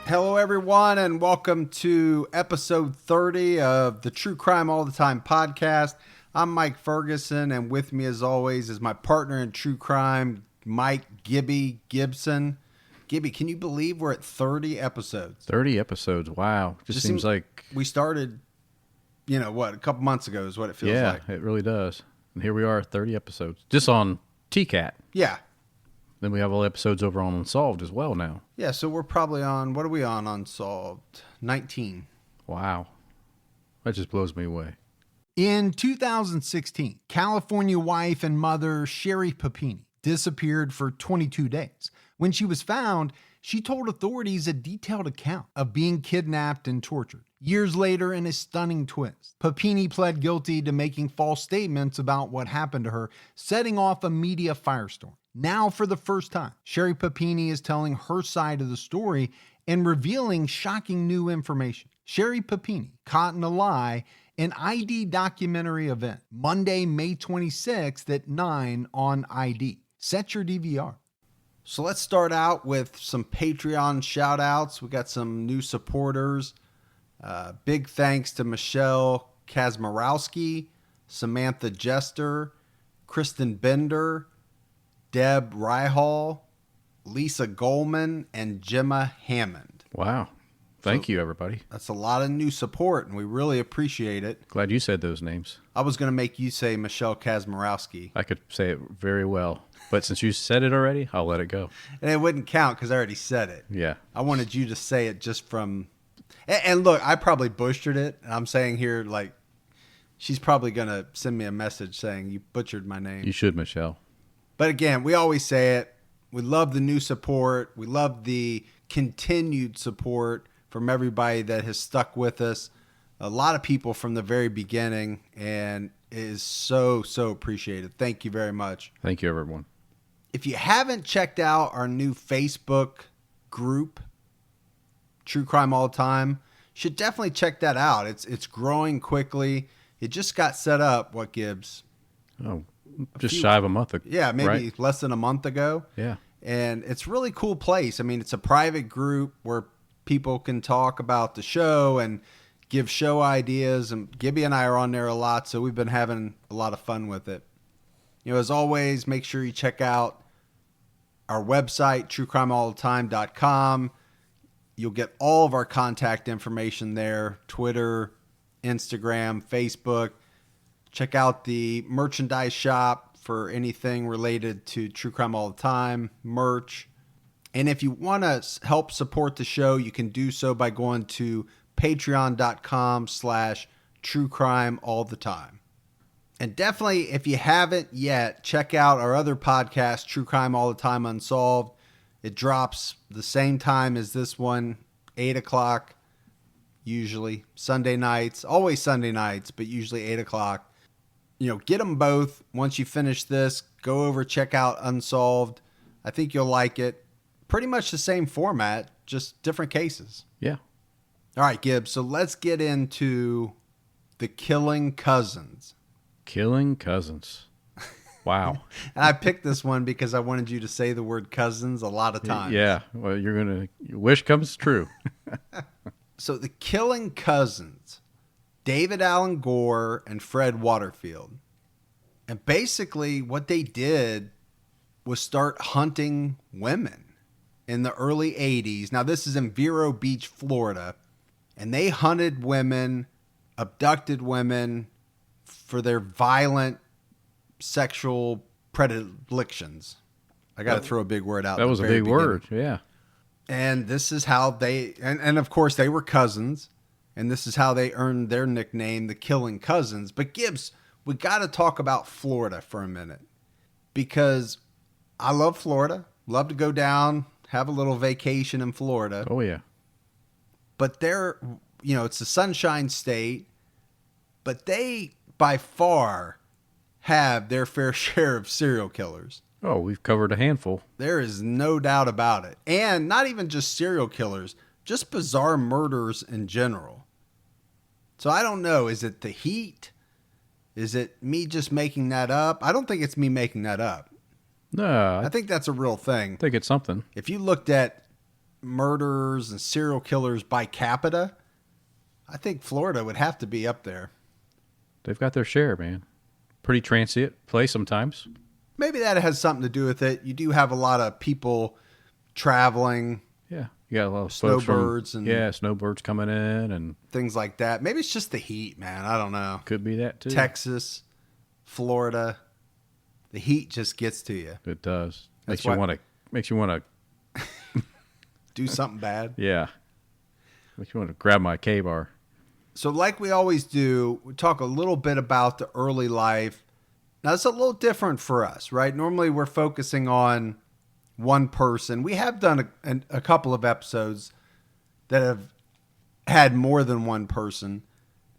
Hello, everyone, and welcome to episode 30 of the True Crime All the Time podcast. I'm Mike Ferguson, and with me, as always, is my partner in true crime, Mike Gibby Gibson. Gibby, can you believe we're at 30 episodes? 30 episodes, wow. Just seems like... We started, a couple months ago is what it feels like. Yeah, it really does. And here we are, 30 episodes. Just on TCAT. Yeah. Then we have all the episodes over on Unsolved as well now. Yeah, so we're probably on, what are we on Unsolved? 19. Wow. That just blows me away. In 2016, California wife and mother Sherry Papini disappeared for 22 days. When she was found, she told authorities a detailed account of being kidnapped and tortured. Years later, in a stunning twist, Papini pled guilty to making false statements about what happened to her, setting off a media firestorm. Now, for the first time, Sherry Papini is telling her side of the story and revealing shocking new information. Sherry Papini, Caught in a Lie, an ID documentary event, Monday, May 26th at 9 on ID. Set your DVR. So let's start out with some Patreon shout outs. We got some new supporters. Big thanks to Michelle Kazmarowski, Samantha Jester, Kristen Bender, Deb Ryhall, Lisa Goldman, and Gemma Hammond. Wow. Thank you, everybody. That's a lot of new support, and we really appreciate it. Glad you said those names. I was going to make you say Michelle Kazmarowski. I could say it very well. But since you said it already, I'll let it go. And it wouldn't count because I already said it. Yeah. I wanted you to say it just from... And look, I probably butchered it. And I'm saying here, like, she's probably going to send me a message saying you butchered my name. You should, Michelle. But again, we always say it. We love the new support. We love the continued support from everybody that has stuck with us. A lot of people from the very beginning, and it is so, so appreciated. Thank you very much. Thank you, everyone. If you haven't checked out our new Facebook group, True Crime All the Time, should definitely check that out. It's growing quickly. It just got set up, what, Gibbs? Oh, just shy of a month ago. Yeah, maybe right? less than a month ago. Yeah. And it's a really cool place. I mean, it's a private group where people can talk about the show and give show ideas. And Gibby and I are on there a lot, so we've been having a lot of fun with it. As always, make sure you check out our website, truecrimeallthetime.com. You'll get all of our contact information there, Twitter, Instagram, Facebook. Check out the merchandise shop for anything related to True Crime All the Time, merch. And if you want to help support the show, you can do so by going to patreon.com/truecrimeallthetime. And definitely, if you haven't yet, check out our other podcast, True Crime All the Time Unsolved. It drops the same time as this one, 8 o'clock, usually. Sunday nights, always Sunday nights, but usually 8 o'clock. Get them both. Once you finish this, go over, check out Unsolved. I think you'll like it. Pretty much the same format, just different cases. Yeah. All right, Gibbs. So let's get into the Killing Cousins. Killing Cousins. Wow. And I picked this one because I wanted you to say the word cousins a lot of times. Yeah. Well, your wish comes true. So the Killing Cousins, David Allen Gore and Fred Waterfield. And basically what they did was start hunting women in the early 80s. Now this is in Vero Beach, Florida. And they hunted women, abducted women for their violent sexual predilections. I got to throw a big word out. That was a big word. Yeah. And this is how they, and of course they were cousins, and this is how they earned their nickname, the Killing Cousins. But Gibbs, we got to talk about Florida for a minute, because I love Florida. Love to go down, have a little vacation in Florida. Oh, yeah. But it's a sunshine state, but they by far have their fair share of serial killers. Oh, we've covered a handful. There is no doubt about it. And not even just serial killers, just bizarre murders in general. So I don't know. Is it the heat? Is it me just making that up? I don't think it's me making that up. No, I think that's a real thing. I think it's something. If you looked at murders and serial killers by capita, I think Florida would have to be up there. They've got their share, man. Pretty transient place sometimes. Maybe that has something to do with it. You do have a lot of people traveling. Yeah. You got a lot of snowbirds and snowbirds coming in and things like that. Maybe it's just the heat, man. I don't know. Could be that too. Texas, Florida, the heat just gets to you. It does. That's Makes you want to do something bad. Yeah. Makes you want to grab my K-bar. So like we always do, we talk a little bit about the early life. Now it's a little different for us, right? Normally we're focusing on one person. We have done a couple of episodes that have had more than one person.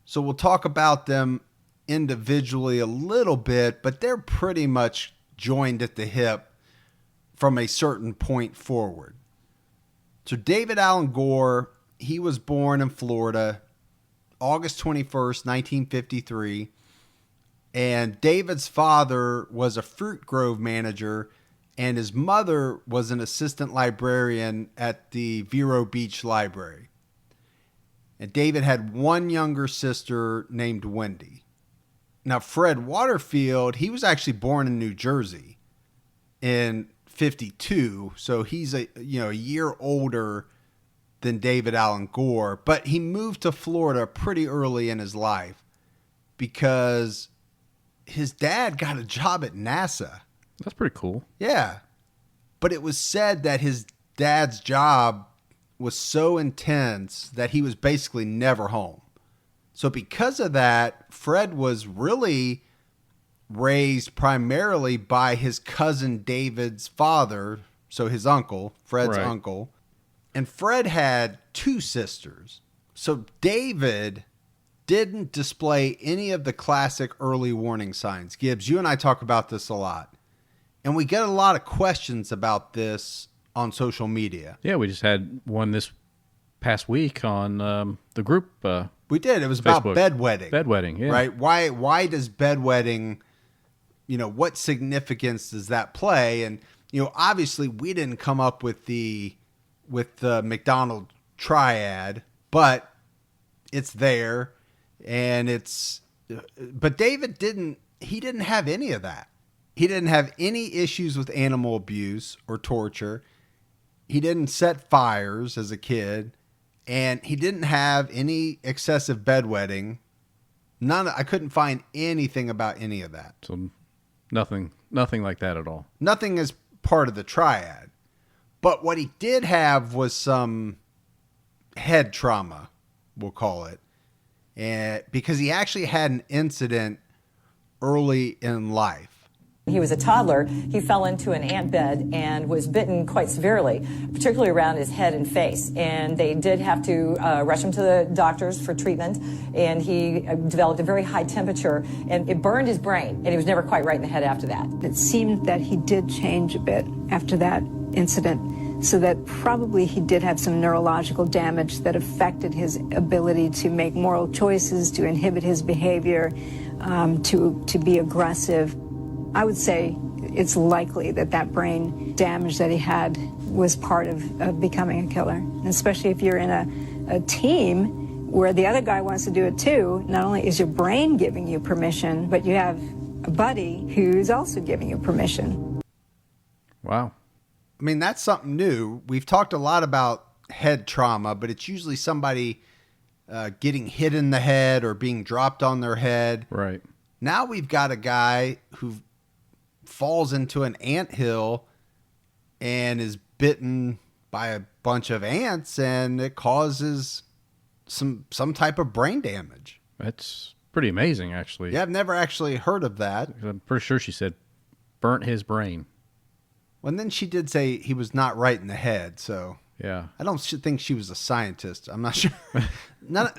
So we'll talk about them individually a little bit, but they're pretty much joined at the hip from a certain point forward. So David Alan Gore, he was born in Florida, August 21st, 1953. And David's father was a fruit grove manager, and his mother was an assistant librarian at the Vero Beach Library. And David had one younger sister named Wendy. Now, Fred Waterfield, he was actually born in New Jersey in 52, so he's a year older than David Alan Gore, but he moved to Florida pretty early in his life because his dad got a job at NASA. That's pretty cool. Yeah. But it was said that his dad's job was so intense that he was basically never home. So because of that, Fred was really raised primarily by his cousin David's father, so his uncle, Fred's uncle. And Fred had two sisters. So David didn't display any of the classic early warning signs. Gibbs, you and I talk about this a lot. And we get a lot of questions about this on social media. Yeah, we just had one this past week on the group. We did. It was Facebook. about bedwetting. Bedwetting, yeah. Right? Why does bedwetting, what significance does that play? And, obviously we didn't come up with the McDonald triad, but it's there. And but David didn't have any of that. He didn't have any issues with animal abuse or torture. He didn't set fires as a kid, and he didn't have any excessive bedwetting. I couldn't find anything about any of that. So nothing like that at all. Nothing is part of the triad. But what he did have was some head trauma, we'll call it. And because he actually had an incident early in life. He was a toddler. He fell into an ant bed and was bitten quite severely, particularly around his head and face. And they did have to rush him to the doctors for treatment. And he developed a very high temperature, and it burned his brain. And he was never quite right in the head after that. It seemed that he did change a bit after that incident, so that probably he did have some neurological damage that affected his ability to make moral choices, to inhibit his behavior, to be aggressive. I would say it's likely that brain damage that he had was part of becoming a killer. And especially if you're in a team where the other guy wants to do it too, not only is your brain giving you permission, but you have a buddy who's also giving you permission. Wow. I mean, that's something new. We've talked a lot about head trauma, but it's usually somebody getting hit in the head or being dropped on their head. Right. Now we've got a guy who falls into an anthill and is bitten by a bunch of ants, and it causes some type of brain damage. That's pretty amazing, actually. Yeah, I've never actually heard of that. I'm pretty sure she said burnt his brain. Well, and then she did say he was not right in the head, so Yeah. I don't think she was a scientist. I'm not sure.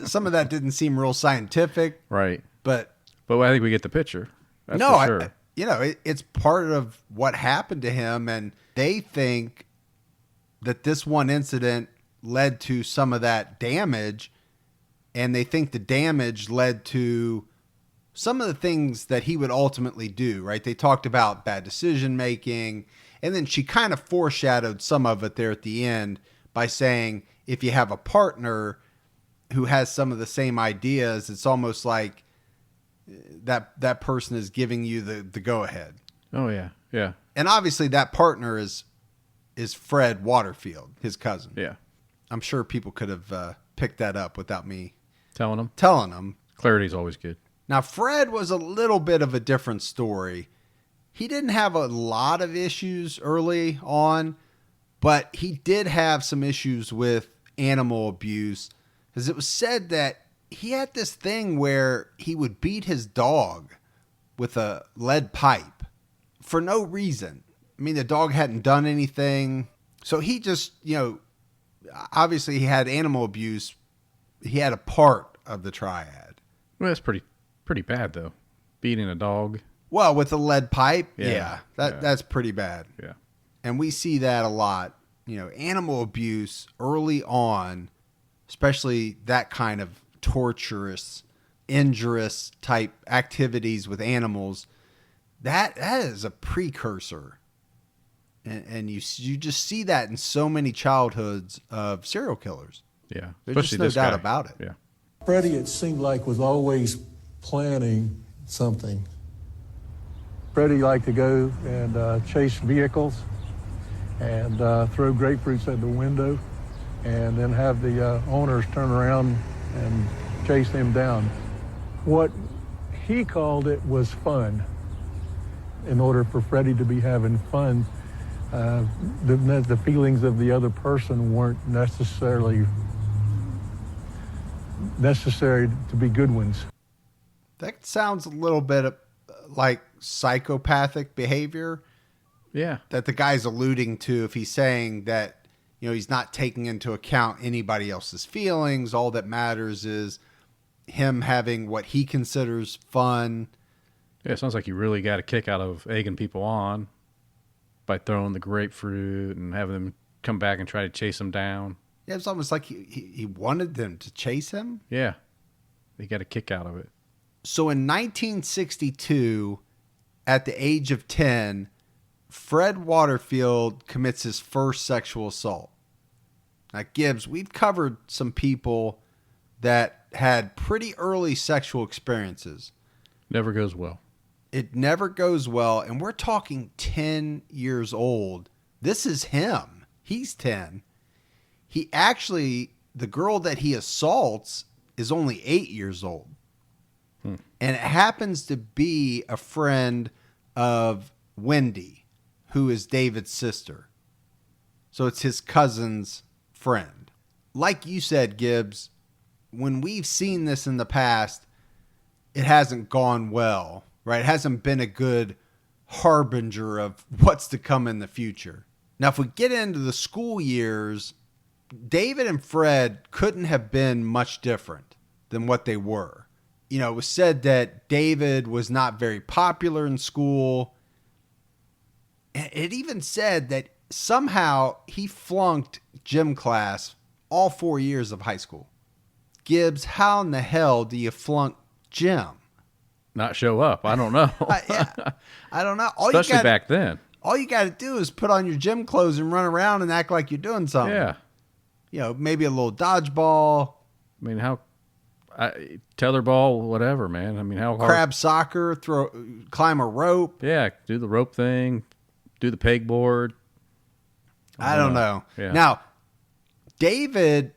Some of that didn't seem real scientific, Right. but But I think we get the picture. That's no, for sure. it's part of what happened to him, and they think that this one incident led to some of that damage, and they think the damage led to some of the things that he would ultimately do, right? They talked about bad decision making, and then she kind of foreshadowed some of it there at the end by saying if you have a partner who has some of the same ideas, it's almost like that person is giving you the go-ahead. Oh, yeah. Yeah. And obviously that partner is Fred Waterfield, his cousin. Yeah. I'm sure people could have picked that up without me Telling them. telling them. Clarity's always good. Now, Fred was a little bit of a different story. He didn't have a lot of issues early on, but he did have some issues with animal abuse, because it was said that he had this thing where he would beat his dog with a lead pipe for no reason. I mean, the dog hadn't done anything. So he just, obviously he had animal abuse. He had a part of the triad. Well, that's pretty bad, though. Beating a dog. Well, with a lead pipe, Yeah. that's pretty bad. Yeah. And we see that a lot. Animal abuse early on, especially that kind of torturous, injurious type activities with animals, that is a precursor. And you just see that in so many childhoods of serial killers. Yeah. There's just no this doubt guy. about it. Yeah. Freddie, it seemed like, was always planning something. Freddie liked to go and chase vehicles and throw grapefruits at the window and then have the owners turn around and chase him down. What he called it was fun. In order for Freddie to be having fun, the feelings of the other person weren't necessary to be good ones. That sounds a little bit like psychopathic behavior Yeah. that the guy's alluding to if he's saying that, he's not taking into account anybody else's feelings. All that matters is him having what he considers fun. Yeah, it sounds like you really got a kick out of egging people on by throwing the grapefruit and having them come back and try to chase them down. Yeah, it's almost like he wanted them to chase him. Yeah. They got a kick out of it. So in 1962, at the age of 10, Fred Waterfield commits his first sexual assault. Now, Gibbs, we've covered some people that had pretty early sexual experiences. Never goes well. It never goes well, and we're talking 10 years old. This is him. He's 10. The girl that he assaults is only 8 years old. And it happens to be a friend of Wendy, who is David's sister. So it's his cousin's friend. Like you said, Gibbs, when we've seen this in the past, it hasn't gone well, right? It hasn't been a good harbinger of what's to come in the future. Now, if we get into the school years, David and Fred couldn't have been much different than what they were. It was said that David was not very popular in school. And it even said that somehow he flunked gym class all 4 years of high school. Gibbs, how in the hell do you flunk gym? Not show up. I don't know. I don't know. Especially back then. All you got to do is put on your gym clothes and run around and act like you're doing something. Yeah. Maybe a little dodgeball. I mean, tetherball, whatever, man. I mean, how hard? Crab soccer, climb a rope. Yeah, do the rope thing, do the pegboard. I don't know. Yeah. Now, David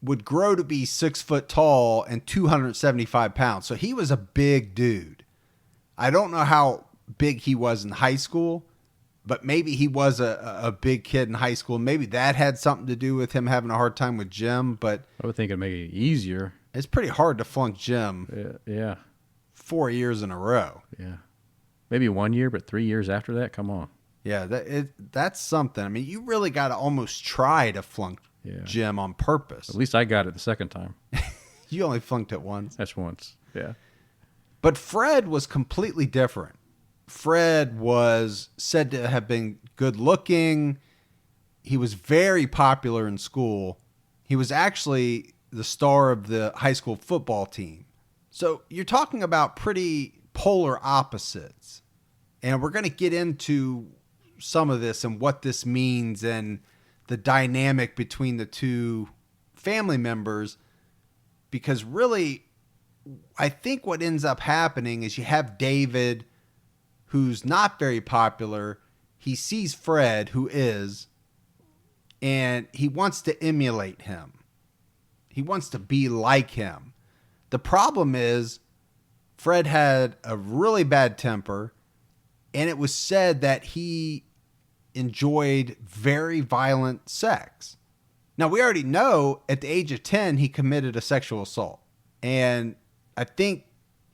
would grow to be 6 foot tall and 275 pounds. So he was a big dude. I don't know how big he was in high school, but maybe he was a big kid in high school. Maybe that had something to do with him having a hard time with gym, but I would think it'd make it easier. it's pretty hard to flunk gym Yeah. 4 years in a row. Yeah. Maybe 1 year, but 3 years after that, come on. Yeah, that's something. I mean, you really got to almost try to flunk Yeah. gym on purpose. At least I got it the second time. You only flunked it once. That's once. Yeah. But Fred was completely different. Fred was said to have been good looking. He was very popular in school. He was actually the star of the high school football team. So you're talking about pretty polar opposites. And we're going to get into some of this and what this means and the dynamic between the two family members. Because really, I think what ends up happening is you have David, who's not very popular. He sees Fred, who is, and he wants to emulate him. He wants to be like him. The problem is Fred had a really bad temper, and it was said that he enjoyed very violent sex. Now, we already know at the age of 10, he committed a sexual assault. And I think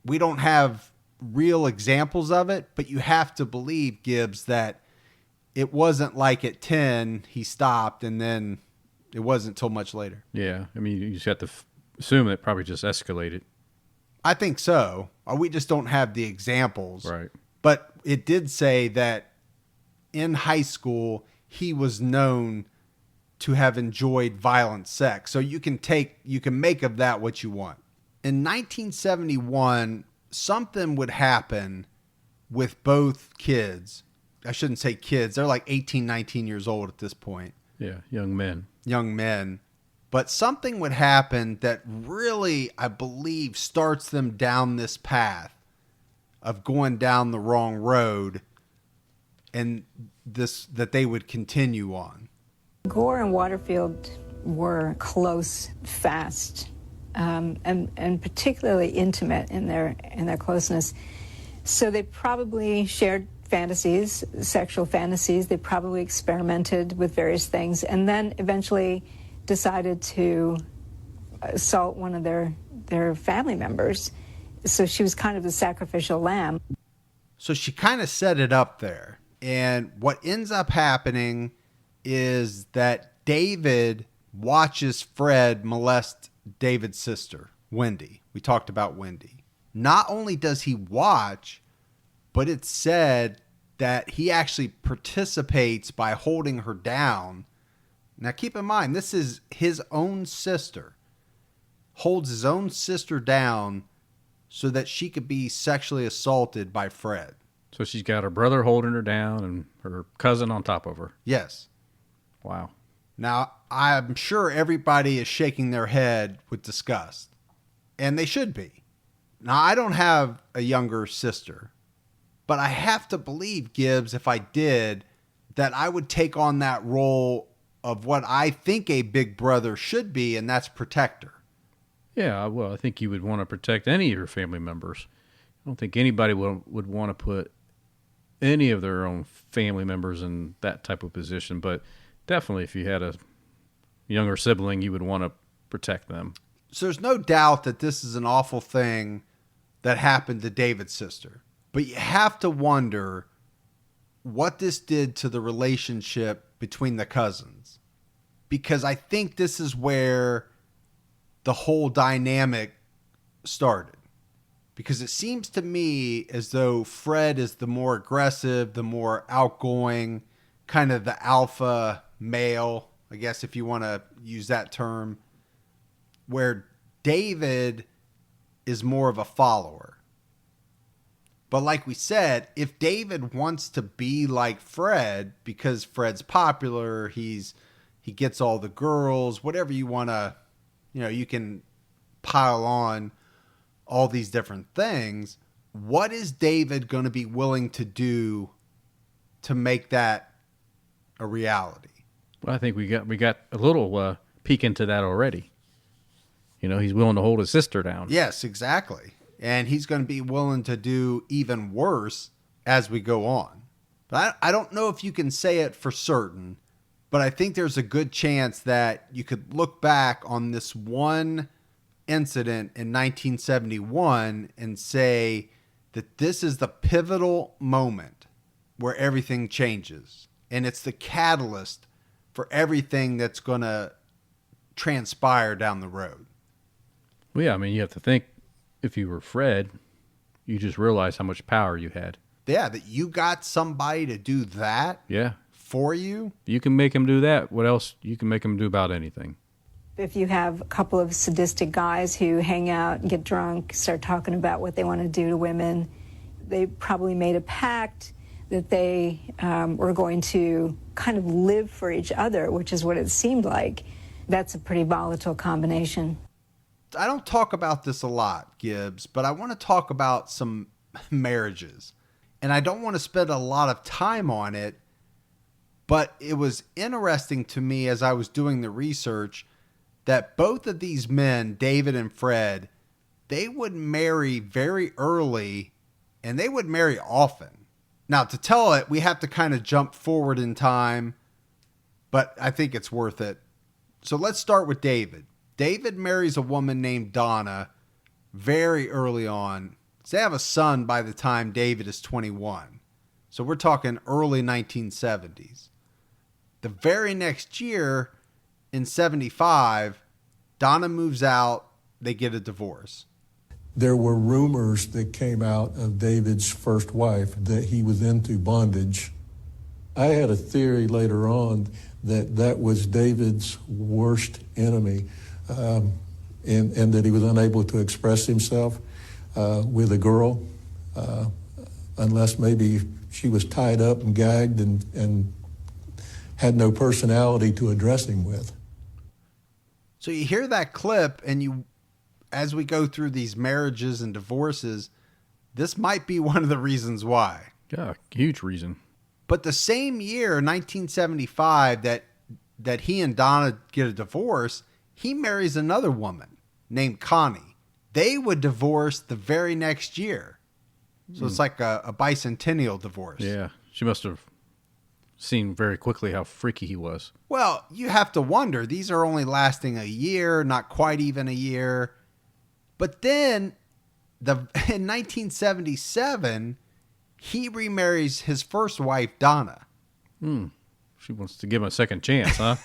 we don't have real examples of it, but you have to believe, Gibbs, that it wasn't like at 10 he stopped and then it wasn't until much later. Yeah. I mean, you just have to assume it probably just escalated. I think so. We just don't have the examples. Right. But it did say that in high school, he was known to have enjoyed violent sex. So you can make of that what you want. In 1971, something would happen with both kids. I shouldn't say kids. They're like 18, 19 years old at this point. Yeah. Young men. But something would happen that really, I believe, starts them down this path of going down the wrong road, and that they would continue on. Gore and Waterfield were close, fast, and particularly intimate in their closeness. So they probably shared fantasies, sexual fantasies. They probably experimented with various things, and then eventually decided to assault one of their family members. So she was kind of the sacrificial lamb. So she kind of set it up there. And what ends up happening is that David watches Fred molest David's sister, Wendy. We talked about Wendy. Not only does he watch, but it's said that he actually participates by holding her down. Now keep in mind, this is his own sister. Holds his own sister down so that she could be sexually assaulted by Fred. So she's got her brother holding her down and her cousin on top of her. Yes. Wow. Now, I'm sure everybody is shaking their head with disgust, and they should be. Now, I don't have a younger sister, but I have to believe, Gibbs, if I did, that I would take on that role of what I think a big brother should be, and that's protector. Yeah, well, I think you would want to protect any of your family members. I don't think anybody would want to put any of their own family members in that type of position, but definitely if you had a younger sibling, you would want to protect them. So there's no doubt that this is an awful thing that happened to David's sister. But you have to wonder what this did to the relationship between the cousins. Because I think this is where the whole dynamic started. Because it seems to me as though Fred is the more aggressive, the more outgoing, kind of the alpha male, I guess if you want to use that term, where David is more of a follower. But like we said, if David wants to be like Fred, because Fred's popular, he gets all the girls, whatever you want to, you can pile on all these different things. What is David going to be willing to do to make that a reality? Well, I think we got a little peek into that already. He's willing to hold his sister down. Yes, exactly. And he's going to be willing to do even worse as we go on. But I don't know if you can say it for certain, but I think there's a good chance that you could look back on this one incident in 1971 and say that this is the pivotal moment where everything changes. And it's the catalyst for everything that's going to transpire down the road. Well, yeah, I mean, you have to think, if you were Fred, you just realize how much power you had. Yeah, that you got somebody to do that Yeah. for you. You can make him do that. What else? You can make him do about anything. If you have a couple of sadistic guys who hang out, get drunk, start talking about what they want to do to women, they probably made a pact that they were going to kind of live for each other, which is what it seemed like. That's a pretty volatile combination. I don't talk about this a lot, Gibbs, but I want to talk about some marriages. And I don't want to spend a lot of time on it, but it was interesting to me as I was doing the research that both of these men, David and Fred, they would marry very early and they would marry often. Now, to tell it, we have to kind of jump forward in time, but I think it's worth it. So let's start with David. David marries a woman named Donna very early on. They have a son by the time David is 21. So we're talking early 1970s. The very next year, in 75, Donna moves out. They get a divorce. There were rumors that came out of David's first wife that he was into bondage. I had a theory later on that that was David's worst enemy, and that he was unable to express himself with a girl unless maybe she was tied up and gagged and had no personality to address him with. So you hear that clip, and you, as we go through these marriages and divorces, this might be one of the reasons why. Yeah, huge reason. But the same year, 1975, that he and Donna get a divorce, he marries another woman named Connie. They would divorce the very next year. So it's like a bicentennial divorce. Yeah, she must have seen very quickly how freaky he was. Well, you have to wonder, these are only lasting a year, not quite even a year. But then in 1977, he remarries his first wife, Donna. She wants to give him a second chance, huh?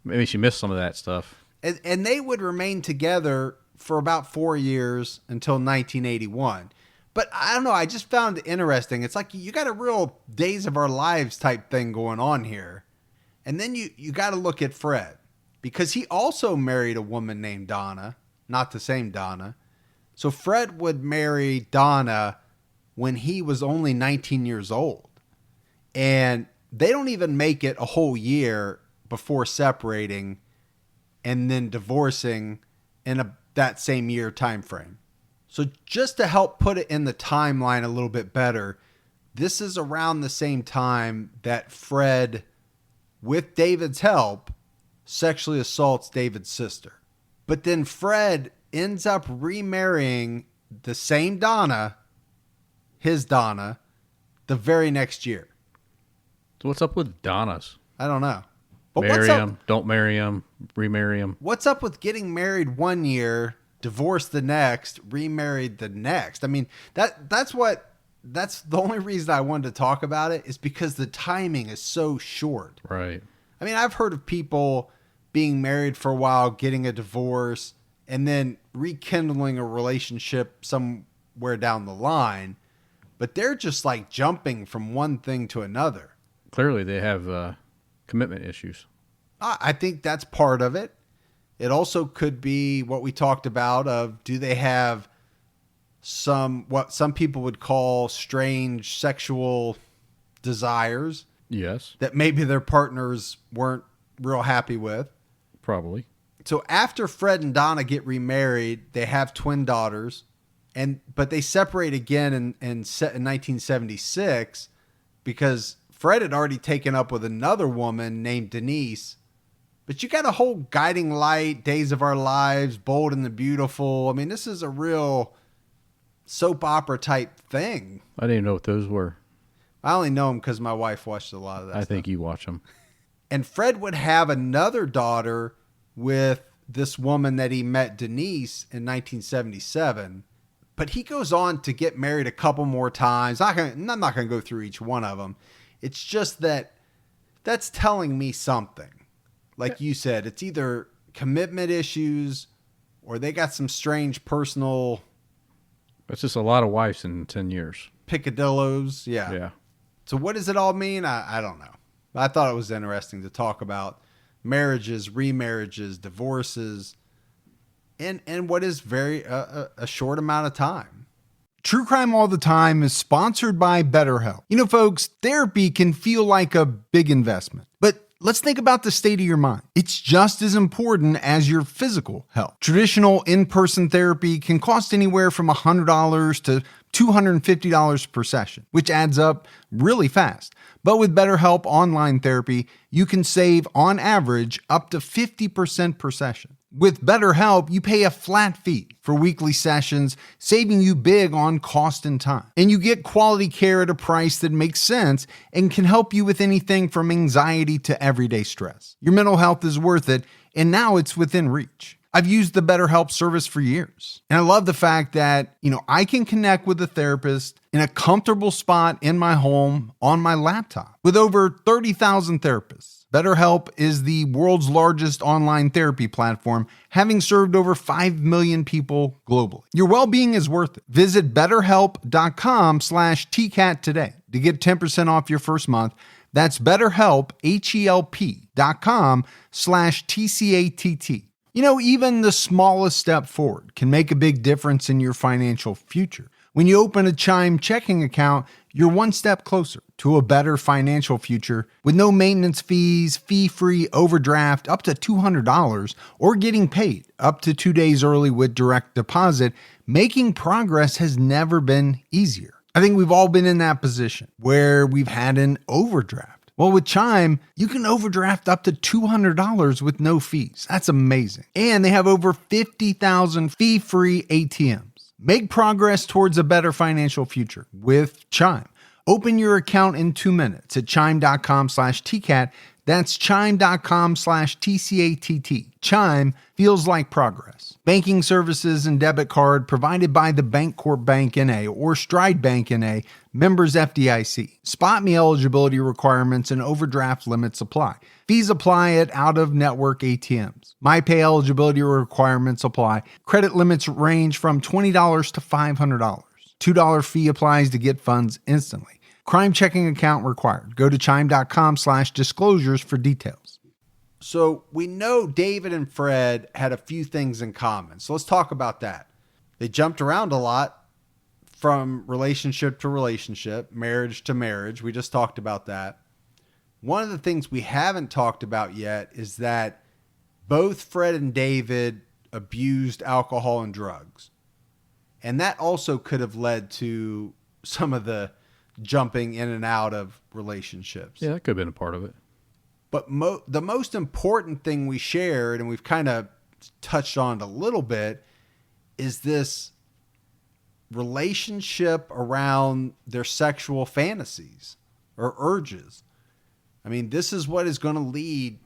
Maybe she missed some of that stuff. And they would remain together for about 4 years until 1981. But I don't know, I just found it interesting. It's like you got a real Days of Our Lives type thing going on here. And then you got to look at Fred, because he also married a woman named Donna, not the same Donna. So Fred would marry Donna when he was only 19 years old. And they don't even make it a whole year before separating and then divorcing in that same year time frame. So just to help put it in the timeline a little bit better, this is around the same time that Fred, with David's help, sexually assaults David's sister. But then Fred ends up remarrying the same Donna, his Donna, the very next year. So what's up with Donnas? I don't know. But Marry him, don't marry him, remarry him. What's up with getting married one year, divorced the next, remarried the next? I mean, that's the only reason I wanted to talk about it, is because the timing is so short. Right. I mean, I've heard of people being married for a while, getting a divorce, and then rekindling a relationship somewhere down the line. But they're just like jumping from one thing to another. Clearly they have commitment issues. I think that's part of it. It also could be what we talked about of, do they have what some people would call strange sexual desires Yes, that maybe their partners weren't real happy with. probably. So after Fred and Donna get remarried, they have twin daughters, but they separate again in 1976 because Fred had already taken up with another woman named Denise. But you got a whole Guiding Light, Days of Our Lives, Bold and the Beautiful. I mean, this is a real soap opera type thing. I didn't even know what those were. I only know them because my wife watched a lot of that I stuff. think you watch them. And Fred would have another daughter with this woman that he met, Denise, in 1977. But he goes on to get married a couple more times. I'm not going to go through each one of them. It's just that's telling me something. Like you said, it's either commitment issues or they got some strange personal That's just a lot of wives in 10 years. picadillos. Yeah. Yeah. So what does it all mean? I don't know. I thought it was interesting to talk about marriages, remarriages, divorces, and what is very a short amount of time. True Crime All the Time is sponsored by BetterHelp. You know, folks, therapy can feel like a big investment, but let's think about the state of your mind. It's just as important as your physical health. Traditional in-person therapy can cost anywhere from $100 to $250 per session, which adds up really fast. But with BetterHelp Online Therapy, you can save, on average, up to 50% per session. With BetterHelp, you pay a flat fee for weekly sessions, saving you big on cost and time. And you get quality care at a price that makes sense and can help you with anything from anxiety to everyday stress. Your mental health is worth it, and now it's within reach. I've used the BetterHelp service for years. And I love the fact that, I can connect with a therapist in a comfortable spot in my home on my laptop. With over 30,000 therapists, BetterHelp is the world's largest online therapy platform, having served over 5 million people globally. Your well-being is worth it. Visit BetterHelp.com/TCAT today to get 10% off your first month. That's BetterHelp, HELP.com/TCATT. Even the smallest step forward can make a big difference in your financial future. When you open a Chime checking account, you're one step closer to a better financial future with no maintenance fees, fee-free overdraft up to $200, or getting paid up to 2 days early with direct deposit. Making progress has never been easier. I think we've all been in that position where we've had an overdraft. Well, with Chime, you can overdraft up to $200 with no fees. That's amazing. And they have over 50,000 fee-free ATMs. Make progress towards a better financial future with Chime. Open your account in 2 minutes at chime.com/TCAT. That's chime.com/TCATT. Chime feels like progress. Banking services and debit card provided by the Bancorp Bank N.A. or Stride Bank N.A., members FDIC. Spot me eligibility requirements and overdraft limits apply. Fees apply at out-of-network ATMs. MyPay eligibility requirements apply. Credit limits range from $20 to $500. $2 fee applies to get funds instantly. Crime checking account required. Go to chime.com/disclosures for details. So we know David and Fred had a few things in common. So let's talk about that. They jumped around a lot from relationship to relationship, marriage to marriage. We just talked about that. One of the things we haven't talked about yet is that both Fred and David abused alcohol and drugs. And that also could have led to some of the jumping in and out of relationships. Yeah, that could have been a part of it. But the most important thing we shared, and we've kind of touched on it a little bit, is this relationship around their sexual fantasies or urges. I mean, this is what is going to lead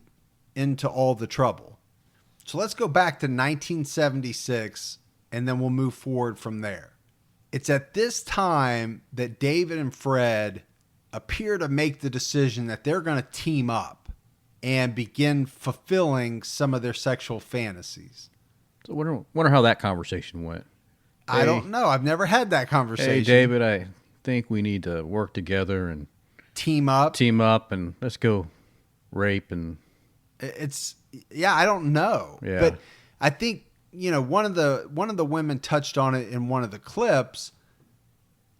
into all the trouble. So let's go back to 1976, and then we'll move forward from there. It's at this time that David and Fred appear to make the decision that they're going to team up and begin fulfilling some of their sexual fantasies. So wonder how that conversation went. I don't know. I've never had that conversation. Hey, David, I think we need to work together and team up, and let's go rape. And I don't know. Yeah. But I think, one of the women touched on it in one of the clips,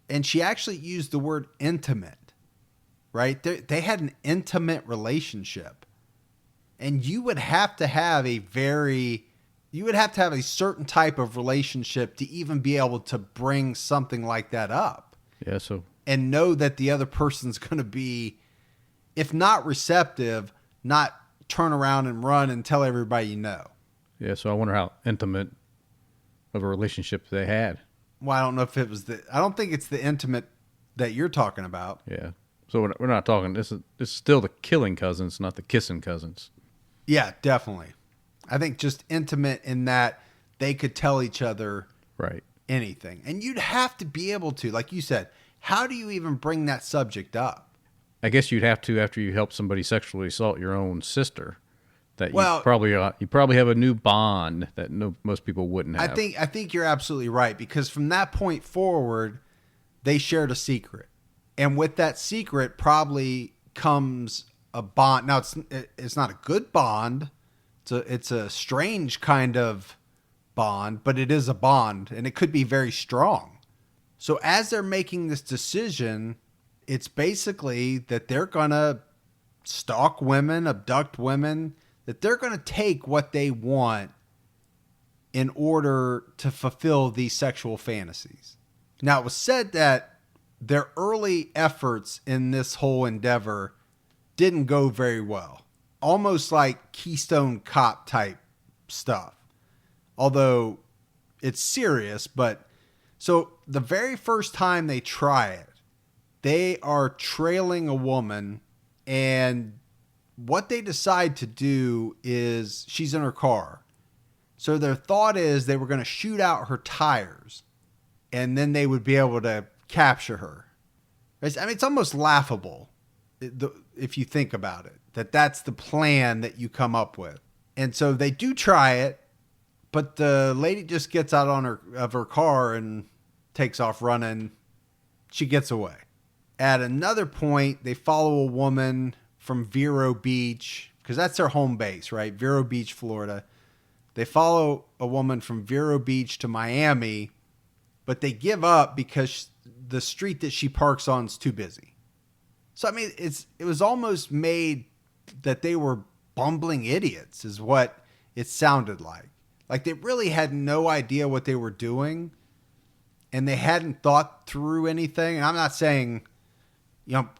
and she actually used the word intimate, right? They had an intimate relationship, and you would have to have a certain type of relationship to even be able to bring something like that up. Yeah. So, and know that the other person's going to be, if not receptive, not turn around and run and tell everybody you know. Yeah, so I wonder how intimate of a relationship they had. Well, I don't know if it was I don't think it's the intimate that you're talking about. Yeah. So we're not talking, this is still the killing cousins, not the kissing cousins. Yeah, definitely. I think just intimate in that they could tell each other right anything. And you'd have to be able to, like you said, how do you even bring that subject up? I guess you'd have to after you help somebody sexually assault your own sister. That Well, you probably have a new bond that most people wouldn't have. I think you're absolutely right, because from that point forward, they shared a secret. And with that secret probably comes a bond. Now it's not a good bond. It's a strange kind of bond, but it is a bond, and it could be very strong. So as they're making this decision, it's basically that they're going to stalk women, abduct women, that they're going to take what they want in order to fulfill these sexual fantasies. Now, it was said that their early efforts in this whole endeavor didn't go very well. Almost like Keystone Cop type stuff. Although it's serious, but so the very first time they try it, they are trailing a woman, and what they decide to do is she's in her car. So their thought is they were going to shoot out her tires, and then they would be able to capture her. I mean, it's almost laughable if you think about it, that's the plan that you come up with. And so they do try it, but the lady just gets out of her car and takes off running. She gets away. At another point, they follow a woman from Vero Beach, because that's their home base, right? Vero Beach, Florida. They follow a woman from Vero Beach to Miami, but they give up because the street that she parks on is too busy. So, I mean, it was almost made that they were bumbling idiots is what it sounded like. Like they really had no idea what they were doing, and they hadn't thought through anything. And I'm not saying,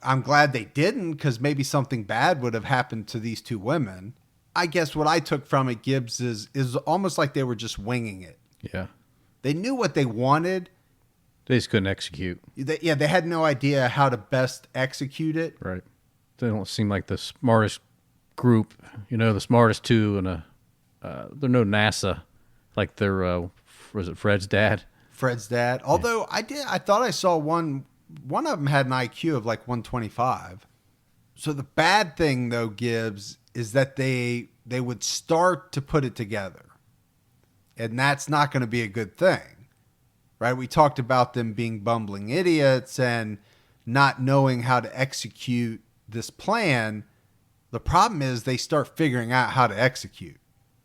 I'm glad they didn't, because maybe something bad would have happened to these two women. I guess what I took from it, Gibbs, is almost like they were just winging it. Yeah. They knew what they wanted. They just couldn't execute. They had no idea how to best execute it. Right. They don't seem like the smartest group, the smartest two, and they're no NASA, like their, was it Fred's dad? Fred's dad. Although I thought I saw one of them had an IQ of like 125. So the bad thing though, Gibbs, is that they would start to put it together. And that's not going to be a good thing, right? We talked about them being bumbling idiots and not knowing how to execute this plan. The problem is they start figuring out how to execute.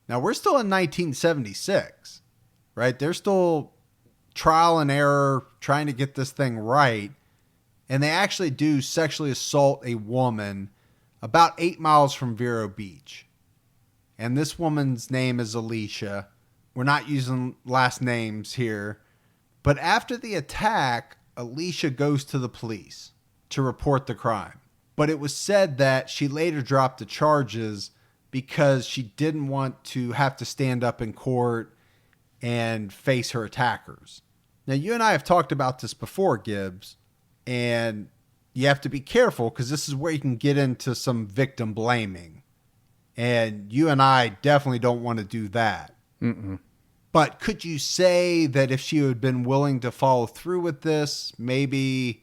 Now we're still in 1976, right? They're still trial and error trying to get this thing right. And they actually do sexually assault a woman about 8 miles from Vero Beach. And this woman's name is Alicia. We're not using last names here. But after the attack, Alicia goes to the police to report the crime. But it was said that she later dropped the charges because she didn't want to have to stand up in court and face her attackers. Now, you and I have talked about this before, Gibbs, and you have to be careful because this is where you can get into some victim blaming. And you and I definitely don't want to do that. Mm-mm. But could you say that if she had been willing to follow through with this, maybe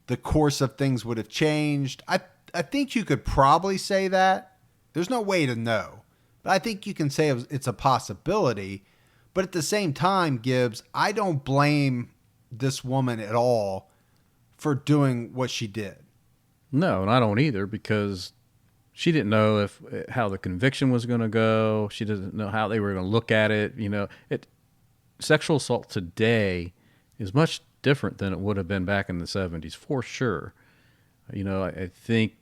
the course of things would have changed? I think you could probably say that. There's no way to know. But I think you can say it's a possibility. But at the same time, Gibbs, I don't blame this woman at all for doing what she did. No, and I don't either, because she didn't know how the conviction was going to go. She didn't know how they were going to look at it. Sexual assault today is much different than it would have been back in the 70s, for sure. I think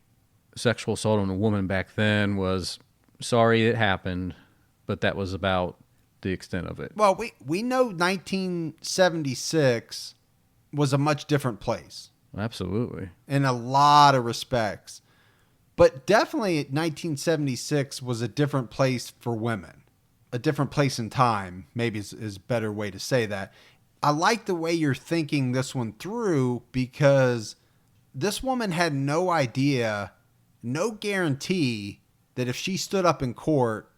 sexual assault on a woman back then was, sorry it happened, but that was about the extent of it. Well, we know 1976 was a much different place. Absolutely. In a lot of respects. But definitely 1976 was a different place for women. A different place in time, maybe is a better way to say that. I like the way you're thinking this one through, because this woman had no idea, no guarantee that if she stood up in court,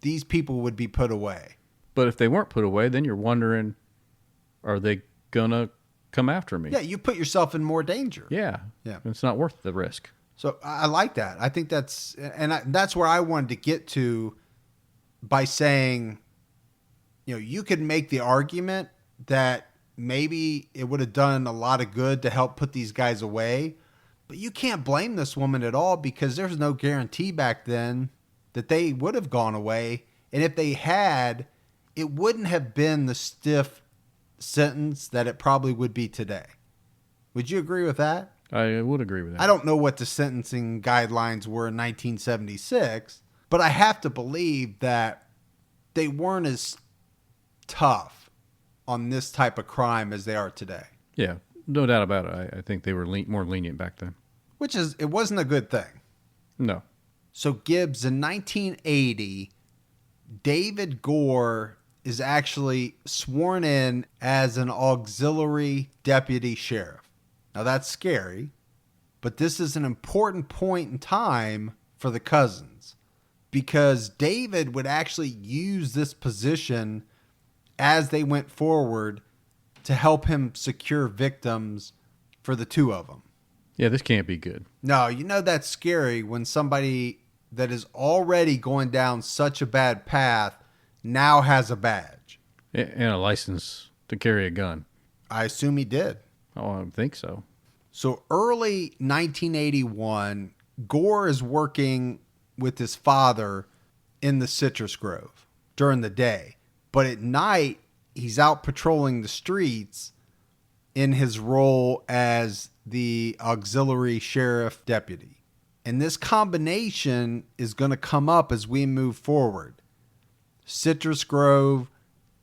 these people would be put away. But if they weren't put away, then you're wondering, are they gonna come after me? Yeah, you put yourself in more danger. Yeah. Yeah. It's not worth the risk. So I like that. I think that's that's where I wanted to get to by saying, you could make the argument that maybe it would have done a lot of good to help put these guys away, but you can't blame this woman at all because there's no guarantee back then that they would have gone away. And if they had, it wouldn't have been the stiff sentence that it probably would be today. Would you agree with that? I would agree with that. I don't know what the sentencing guidelines were in 1976, but I have to believe that they weren't as tough on this type of crime as they are today. Yeah, no doubt about it. I think they were more lenient back then. It wasn't a good thing. No. So Gibbs, in 1980, David Gore is actually sworn in as an auxiliary deputy sheriff. Now that's scary, but this is an important point in time for the Cousins because David would actually use this position as they went forward to help him secure victims for the two of them. Yeah, this can't be good. No, that's scary when somebody that is already going down such a bad path now has a badge. And a license to carry a gun. I assume he did. Oh, I think so. So early 1981, Gore is working with his father in the citrus grove during the day. But at night, he's out patrolling the streets in his role as the auxiliary sheriff deputy. And this combination is going to come up as we move forward. Citrus Grove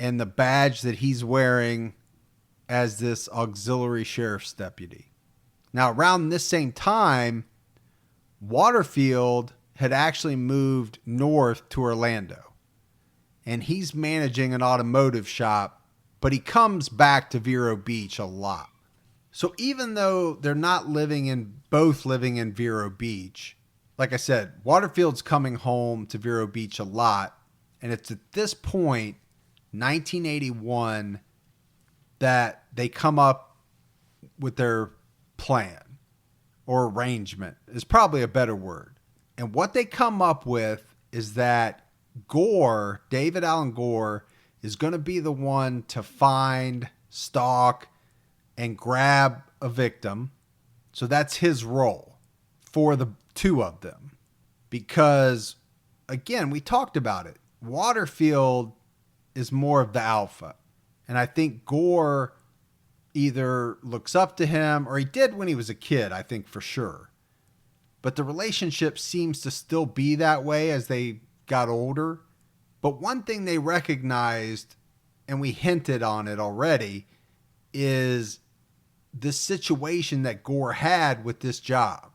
and the badge that he's wearing as this auxiliary sheriff's deputy. Now, around this same time, Waterfield had actually moved north to Orlando. And he's managing an automotive shop, but he comes back to Vero Beach a lot. So even though they're not both living in Vero Beach, like I said, Waterfield's coming home to Vero Beach a lot. And it's at this point, 1981, that they come up with their plan, or arrangement is probably a better word. And what they come up with is that Gore, David Allen Gore, is going to be the one to find, stalk, and grab a victim. So that's his role for the two of them. Because, again, we talked about it. Waterfield is more of the alpha. And I think Gore either looks up to him, or he did when he was a kid, I think for sure. But the relationship seems to still be that way as they got older. But one thing they recognized, and we hinted on it already, is the situation that Gore had with this job.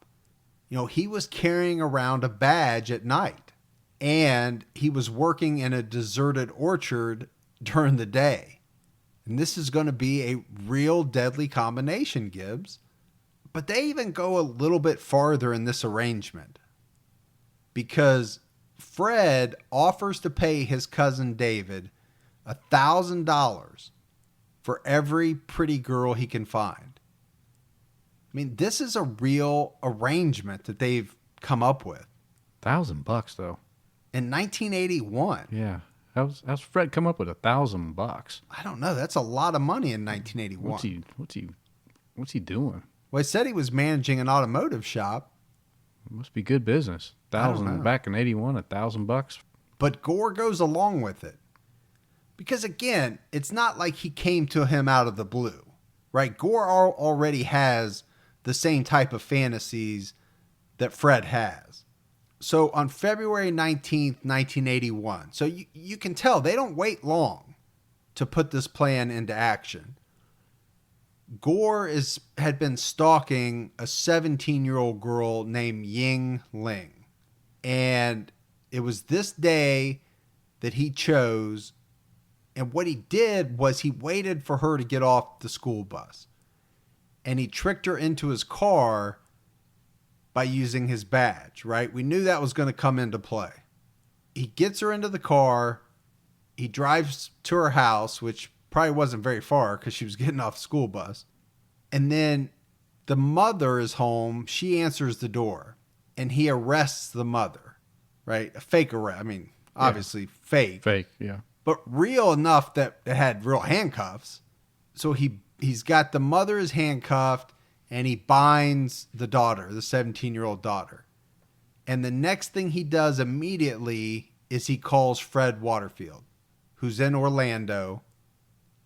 He was carrying around a badge at night, and he was working in a deserted orchard during the day. And this is going to be a real deadly combination, Gibbs. But they even go a little bit farther in this arrangement, because Fred offers to pay his cousin David $1,000 for every pretty girl he can find. I mean, this is a real arrangement that they've come up with. $1,000 though. In 1981. Yeah. How's Fred come up with $1,000? I don't know. That's a lot of money in 1981. What's he doing? Well, he said he was managing an automotive shop. It must be good business. $1,000 back in 81, $1,000. But Gore goes along with it. Because again, it's not like he came to him out of the blue, right? Gore already has the same type of fantasies that Fred has. So on February 19th, 1981, so you can tell they don't wait long to put this plan into action. Gore had been stalking a 17-year-old girl named Ying Ling. And it was this day that he chose. And what he did was he waited for her to get off the school bus. And he tricked her into his car by using his badge, right? We knew that was going to come into play. He gets her into the car. He drives to her house, which Probably wasn't very far because she was getting off the school bus. And then the mother is home. She answers the door and he arrests the mother, right? A fake arrest. I mean, obviously fake. Fake, yeah. But real enough that it had real handcuffs. So he's got the mother is handcuffed and he binds the daughter, the 17-year-old daughter. And the next thing he does immediately is he calls Fred Waterfield, who's in Orlando,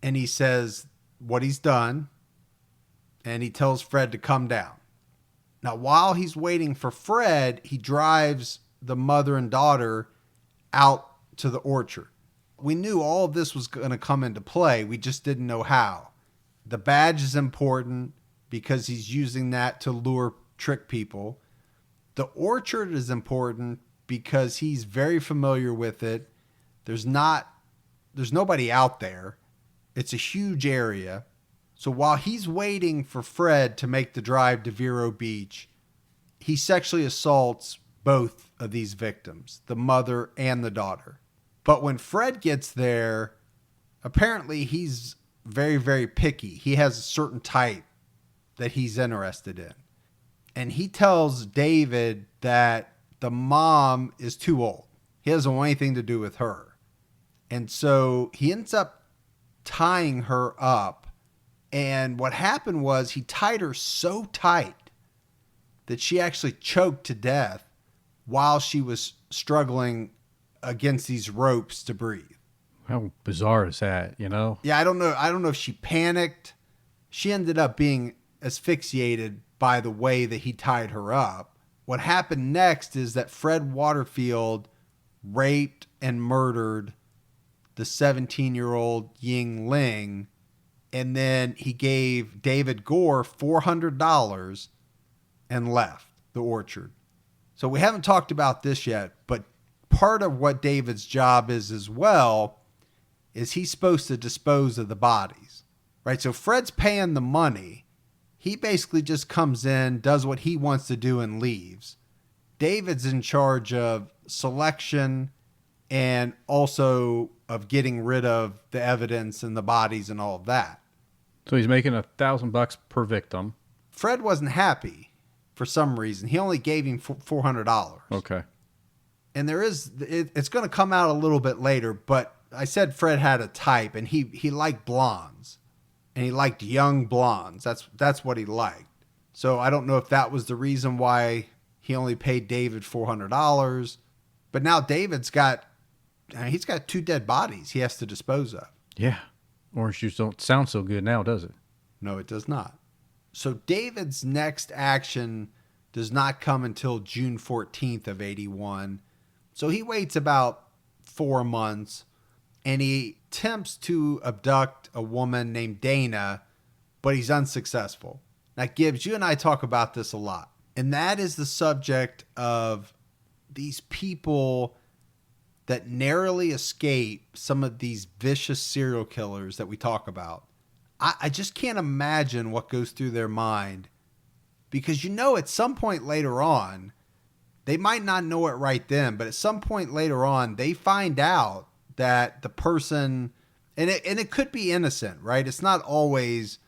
and he says what he's done, and he tells Fred to come down. Now, while he's waiting for Fred, he drives the mother and daughter out to the orchard. We knew all of this was going to come into play. We just didn't know how. The badge is important because he's using that to trick people. The orchard is important because he's very familiar with it. There's nobody out there. It's a huge area. So while he's waiting for Fred to make the drive to Vero Beach, he sexually assaults both of these victims, the mother and the daughter. But when Fred gets there, apparently he's very, very picky. He has a certain type that he's interested in. And he tells David that the mom is too old. He doesn't want anything to do with her. And so he ends up tying her up. And what happened was he tied her so tight that she actually choked to death while she was struggling against these ropes to breathe. How bizarre is that, you know? Yeah, I don't know. I don't know if she panicked. She ended up being asphyxiated by the way that he tied her up. What happened next is that Fred Waterfield raped and murdered the 17-year-old Ying Ling, and then he gave David Gore $400 and left the orchard. So we haven't talked about this yet, but part of what David's job is as well is he's supposed to dispose of the bodies, right? So Fred's paying the money. He basically just comes in, does what he wants to do, and leaves. David's in charge of selection and also of getting rid of the evidence and the bodies and all of that. So he's making $1,000 per victim. Fred wasn't happy for some reason. He only gave him $400. Okay. And it's going to come out a little bit later, but I said Fred had a type, and he liked blondes. And he liked young blondes. That's what he liked. So I don't know if that was the reason why he only paid David $400. But now David's got 2 dead bodies he has to dispose of. Yeah. Orange juice don't sound so good now, does it? No, it does not. So David's next action does not come until June 14th of 81. So he waits about 4 months, and he attempts to abduct a woman named Dana, but he's unsuccessful. Now, Gibbs, you and I talk about this a lot, and that is the subject of these people that narrowly escape some of these vicious serial killers that we talk about. I just can't imagine what goes through their mind, because at some point later on, they might not know it right then, but at some point later on, they find out that the person, and it could be innocent, right? It's not always,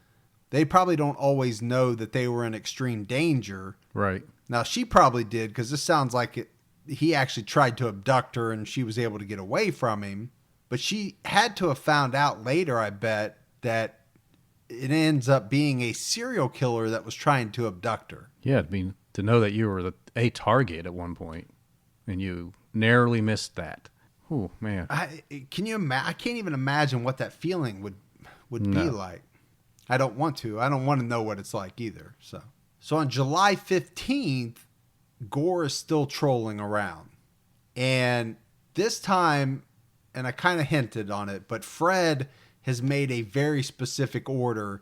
they probably don't always know that they were in extreme danger. Right. Now, she probably did, because this sounds like he actually tried to abduct her and she was able to get away from him. But she had to have found out later, I bet, that it ends up being a serial killer that was trying to abduct her. Yeah, I mean, to know that you were a target at one point and you narrowly missed that. Oh, man. Can you imagine? I can't even imagine what that feeling would be like. I don't want to. I don't want to know what it's like either. So on July 15th, Gore is still trolling around. And this time, and I kind of hinted on it, but Fred has made a very specific order,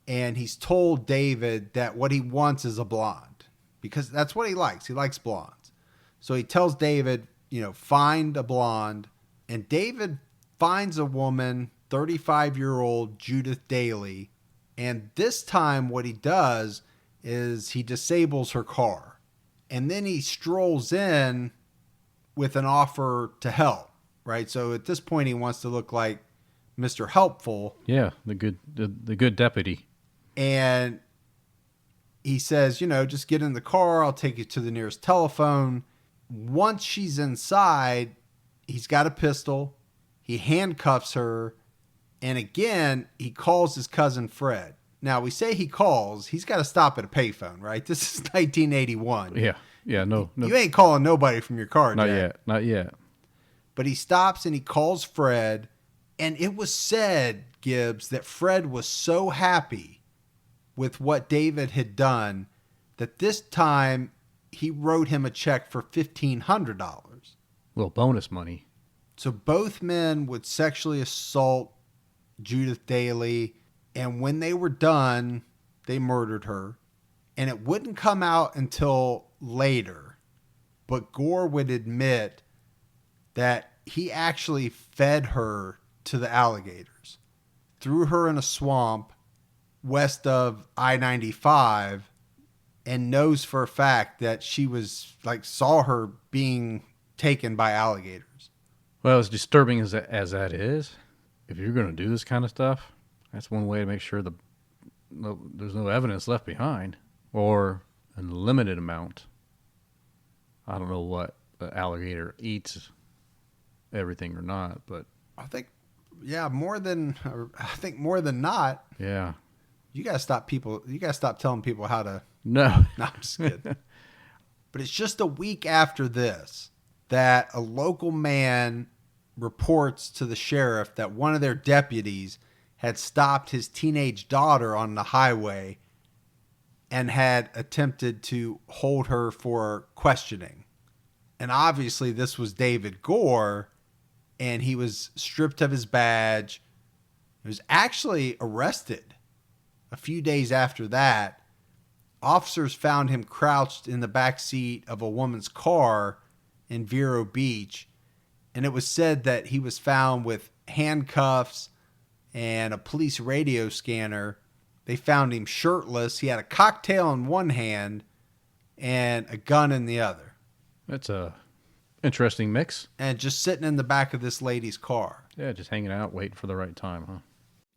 and he's told David that what he wants is a blonde, because that's what he likes. He likes blondes. So he tells David, find a blonde, and David finds a woman, 35-year-old Judith Daly, and this time what he does is he disables her car, and then he strolls in with an offer to help, right? So at this point he wants to look like Mr. Helpful. Yeah, the good deputy. And he says, just get in the car. I'll take you to the nearest telephone. Once she's inside, he's got a pistol. He handcuffs her. And again, he calls his cousin Fred. Now, we say he calls. He's got to stop at a payphone, right? This is 1981. Yeah, no. You ain't calling nobody from your car, Jack. Not yet. But he stops and he calls Fred. And it was said, Gibbs, that Fred was so happy with what David had done that this time he wrote him a check for $1,500. Little bonus money. So both men would sexually assault Judith Daly, and when they were done, they murdered her. And it wouldn't come out until later, but Gore would admit that he actually fed her to the alligators, threw her in a swamp west of I-95, and knows for a fact that she saw her being taken by alligators. Well, as disturbing as that is, if you're going to do this kind of stuff, that's one way to make sure there's no evidence left behind, or a limited amount. I don't know what the alligator eats, everything or not, but I think more than not. Yeah. You gotta stop telling people how to. No, I'm just kidding. But it's just a week after this that a local man reports to the sheriff that one of their deputies had stopped his teenage daughter on the highway and had attempted to hold her for questioning. And obviously this was David Gore, and he was stripped of his badge. He was actually arrested a few days after that. Officers found him crouched in the back seat of a woman's car in Vero Beach, and it was said that he was found with handcuffs and a police radio scanner. They found him shirtless. He had a cocktail in one hand and a gun in the other. That's a interesting mix. And just sitting in the back of this lady's car. Yeah, just hanging out, waiting for the right time, huh?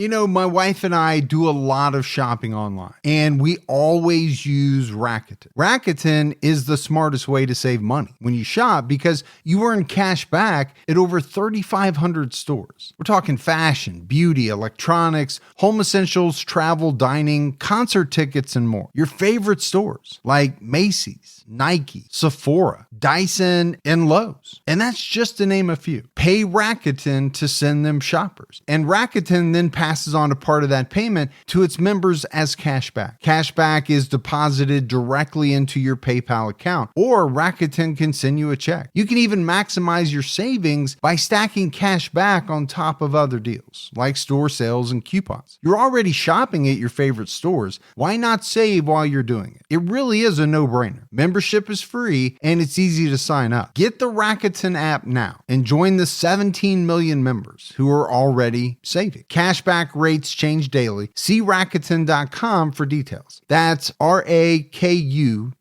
My wife and I do a lot of shopping online, and we always use Rakuten. Rakuten is the smartest way to save money when you shop because you earn cash back at over 3,500 stores. We're talking fashion, beauty, electronics, home essentials, travel, dining, concert tickets, and more. Your favorite stores like Macy's, Nike, Sephora, Dyson, and Lowe's. And that's just to name a few. Pay Rakuten to send them shoppers. And Rakuten then passes on a part of that payment to its members as cashback. Cashback is deposited directly into your PayPal account, or Rakuten can send you a check. You can even maximize your savings by stacking cash back on top of other deals, like store sales and coupons. You're already shopping at your favorite stores. Why not save while you're doing it? It really is a no-brainer. Membership is free, and it's easy to sign up. Get the Rakuten app now and join the 17 million members who are already saving. Cashback rates change daily. See Rakuten.com for details. That's Rakuten.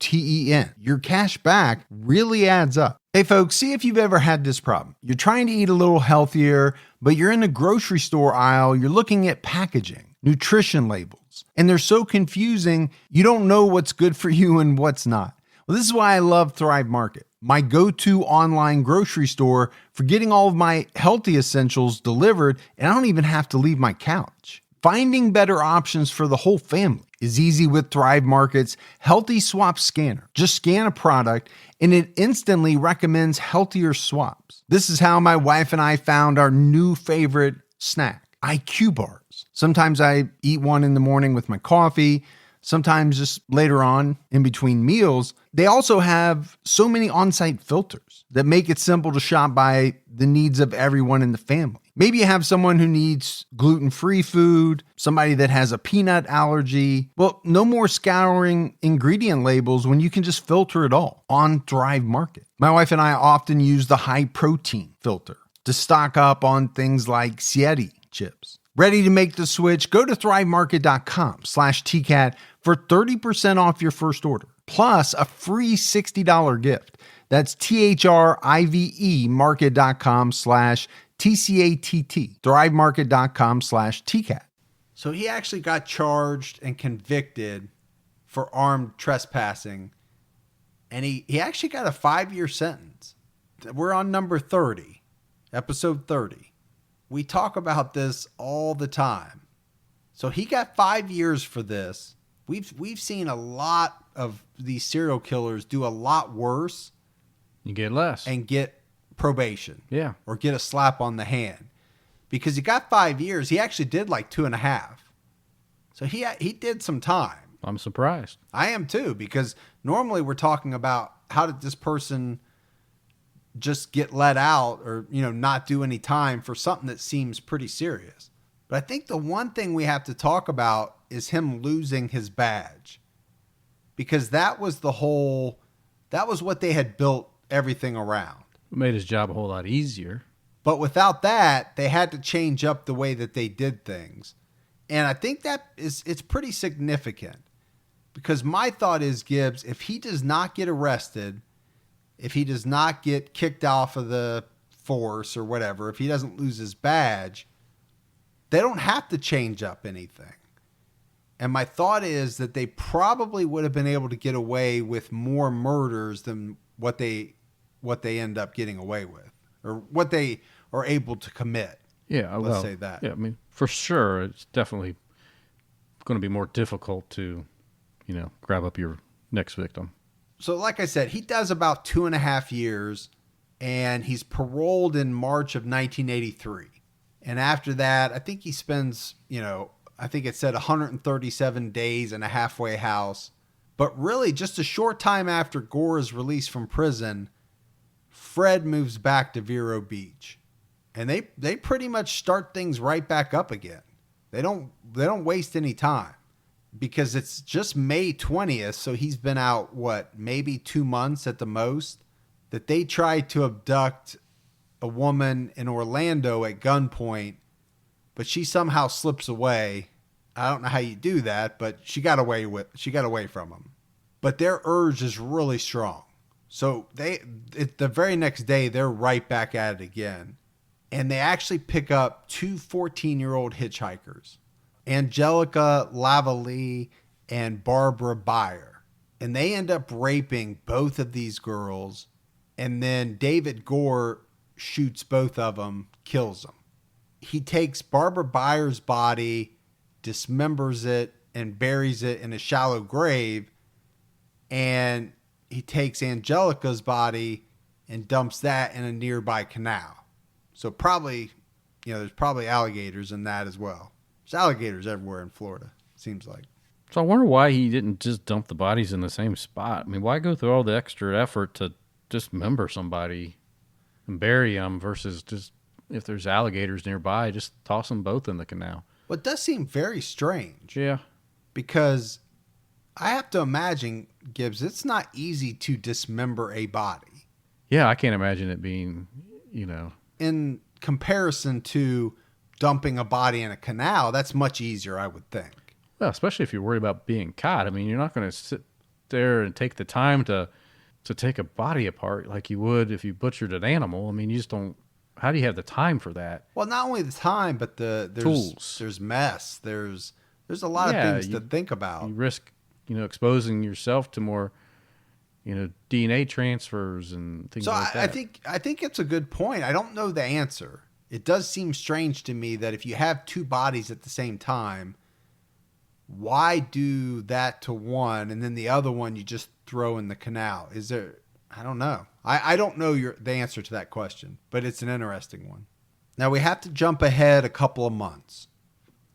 Your cash back really adds up. Hey folks, see if you've ever had this problem. You're trying to eat a little healthier, but you're in the grocery store aisle, you're looking at packaging, nutrition labels, and they're so confusing, you don't know what's good for you and what's not. Well, this is why I love Thrive Market, my go-to online grocery store for getting all of my healthy essentials delivered, and I don't even have to leave my couch. Finding better options for the whole family is easy with Thrive Market's Healthy Swap Scanner. Just scan a product, and it instantly recommends healthier swaps. This is how my wife and I found our new favorite snack, IQ bars. Sometimes I eat one in the morning with my coffee, sometimes just later on in between meals. They also have so many on-site filters that make it simple to shop by the needs of everyone in the family. Maybe you have someone who needs gluten-free food, somebody that has a peanut allergy. Well, no more scouring ingredient labels when you can just filter it all on Thrive Market. My wife and I often use the high protein filter to stock up on things like Sieti chips. Ready to make the switch? Go to thrivemarket.com/TCAT for 30% off your first order, plus a free $60 gift. That's THRIVE market.com/TCAT. TCATT, thrivemarket.com/TCAT. So he actually got charged and convicted for armed trespassing, and he actually got a 5-year sentence. We're on number 30, episode 30. We talk about this all the time. So he got 5 years for this. We've seen a lot of these serial killers do a lot worse. You get less. And get probation. Yeah. Or get a slap on the hand. Because he got 5 years. He actually did like 2.5. So he did some time. I'm surprised. I am too, because normally we're talking about how did this person just get let out or, not do any time for something that seems pretty serious. But I think the one thing we have to talk about is him losing his badge. Because that was what they had built everything around. It made his job a whole lot easier. But without that, they had to change up the way that they did things. And I think it's pretty significant. Because my thought is, Gibbs, if he does not get arrested, if he does not get kicked off of the force or whatever, if he doesn't lose his badge, they don't have to change up anything. And my thought is that they probably would have been able to get away with more murders than what they end up getting away with, or what they are able to commit. Yeah, let's say that. Yeah, I mean, for sure, it's definitely going to be more difficult to, grab up your next victim. So like I said, he does about 2.5 years, and he's paroled in March of 1983. And after that, I think he spends, I think it said 137 days in a halfway house. But really, just a short time after Gore is released from prison, Fred moves back to Vero Beach. And they pretty much start things right back up again. They don't waste any time. Because it's just May 20th, so he's been out, maybe 2 months at the most, that they tried to abduct a woman in Orlando at gunpoint, but she somehow slips away. I don't know how you do that, but she got away from him. But their urge is really strong. So the very next day, they're right back at it again. And they actually pick up 2 14-year-old hitchhikers, Angelica Lavallee and Barbara Byer. And they end up raping both of these girls. And then David Gore shoots both of them, kills them. He takes Barbara Byer's body, dismembers it, and buries it in a shallow grave. And he takes Angelica's body and dumps that in a nearby canal. So probably, there's probably alligators in that as well. There's alligators everywhere in Florida, seems like. So I wonder why he didn't just dump the bodies in the same spot. I mean, why go through all the extra effort to dismember somebody and bury them versus just, if there's alligators nearby, just toss them both in the canal? Well, it does seem very strange. Yeah. Because I have to imagine, Gibbs, it's not easy to dismember a body. Yeah, I can't imagine it being, In comparison to dumping a body in a canal, that's much easier, I would think. Well, especially if you're worried about being caught. I mean, you're not going to sit there and take the time to take a body apart like you would if you butchered an animal. I mean, you just don't. How do you have the time for that? Well, not only the time, but there's tools. There's mess. There's a lot of things to think about. You risk, exposing yourself to more, DNA transfers and things like that. I think it's a good point. I don't know the answer. It does seem strange to me that if you have 2 bodies at the same time, why do that to one and then the other one you just throw in the canal? Is there? I don't know. I don't know the answer to that question, but it's an interesting one. Now we have to jump ahead a couple of months.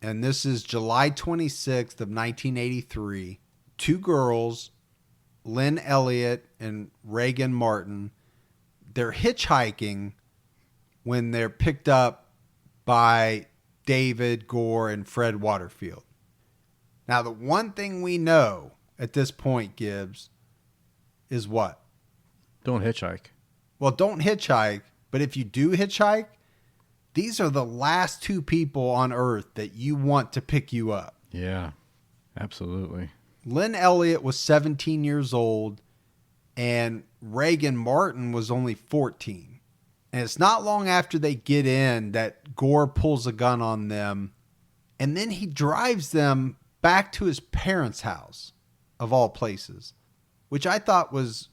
And this is July 26th of 1983. 2 girls, Lynn Elliott and Reagan Martin, they're hitchhiking when they're picked up by David Gore and Fred Waterfield. Now, the one thing we know at this point, Gibbs, is what? Don't hitchhike. Well, don't hitchhike, but if you do hitchhike, these are the last 2 people on Earth that you want to pick you up. Yeah, absolutely. Lynn Elliott was 17 years old, and Reagan Martin was only 14. And it's not long after they get in that Gore pulls a gun on them, and then he drives them back to his parents' house, of all places, which I thought was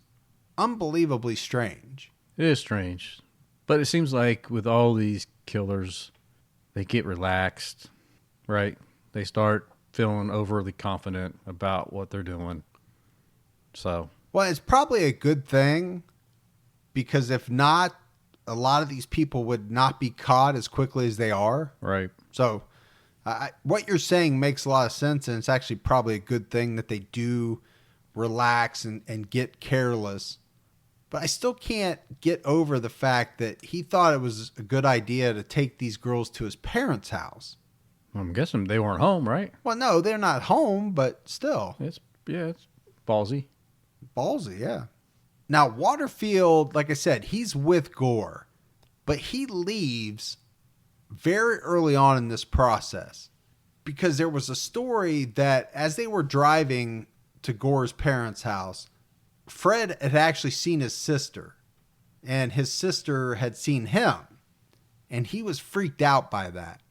unbelievably strange. It is strange. But it seems like with all these killers, they get relaxed, right? They start feeling overly confident about what they're doing. So, Well, it's probably a good thing, because if not, a lot of these people would not be caught as quickly as they are. right. So what you're saying makes a lot of sense, and it's actually probably a good thing that they do relax and get careless. But I still can't get over the fact that he thought it was a good idea to take these girls to his parents' house. I'm guessing they weren't home, right? Well, no, they're not home, but still. It's ballsy. Ballsy, yeah. Now, Waterfield, like I said, he's with Gore, but he leaves very early on in this process because there was a story that as they were driving to Gore's parents' house, Fred had actually seen his sister, and his sister had seen him, and he was freaked out by that.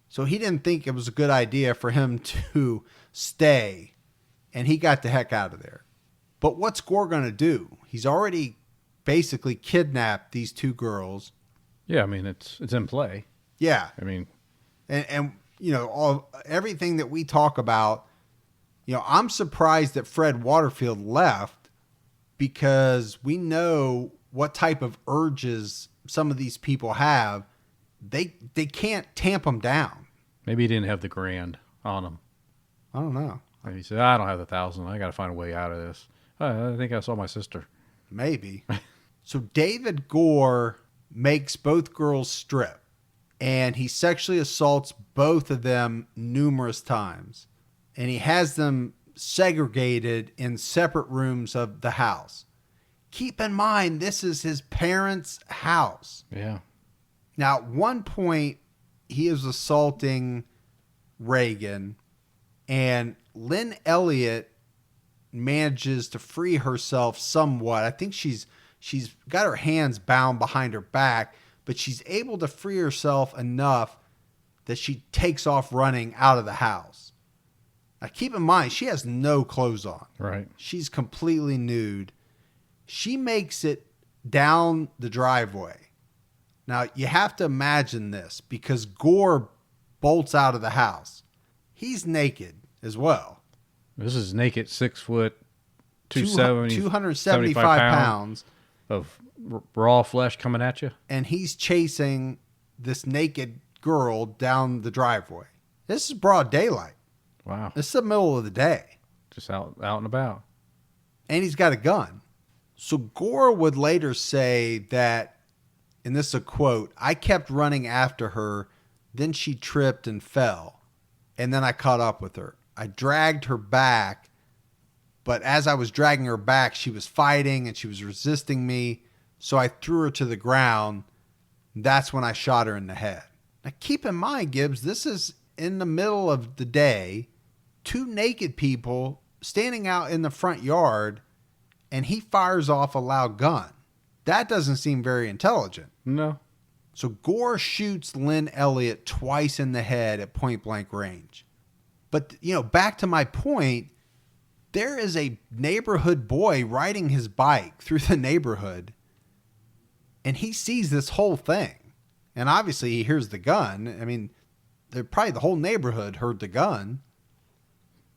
So he didn't think it was a good idea for him to stay, and he got the heck out of there. But what's Gore going to do? He's already basically kidnapped these two girls. Yeah, I mean, it's in play. Yeah. I mean, And you know, everything that we talk about, you know, I'm surprised that Fred Waterfield left, because we know what type of urges some of these people have. They can't tamp them down. maybe he didn't have the grand on him. I don't know. He said, I don't have the 1,000. I got to find a way out of this. I think I saw my sister. Maybe. So David Gore makes both girls strip, and he sexually assaults both of them numerous times. And he has them segregated in separate rooms of the house. Keep in mind, this is his parents' house. Yeah. Now, at one point, he is assaulting Reagan, and Lynn Elliott manages to free herself somewhat. I think she's got her hands bound behind her back, but she's able to free herself enough that she takes off running out of the house. Now, keep in mind, she has no clothes on. Right. She's completely nude. She makes it down the driveway. Now, you have to imagine this, because Gore bolts out of the house. He's naked as well. This is naked, 6 foot, 275 pounds. of raw flesh coming at you. And he's chasing this naked girl down the driveway. This is broad daylight. Wow. This is the middle of the day. Just out and about. And he's got a gun. So Gore would later say that, and this is a quote, "I kept running after her, then she tripped and fell, and then I caught up with her. I dragged her back, but as I was dragging her back, she was fighting and she was resisting me, so I threw her to the ground. That's when I shot her in the head." Now keep in mind, Gibbs, this is in the middle of the day, two naked people standing out in the front yard, and he fires off a loud gun. That doesn't seem very intelligent. No. So Gore shoots Lynn Elliott twice in the head at point blank range. But, you know, back to my point, there is a neighborhood boy riding his bike through the neighborhood, and he sees this whole thing. And obviously he hears the gun. I mean, probably the whole neighborhood heard the gun.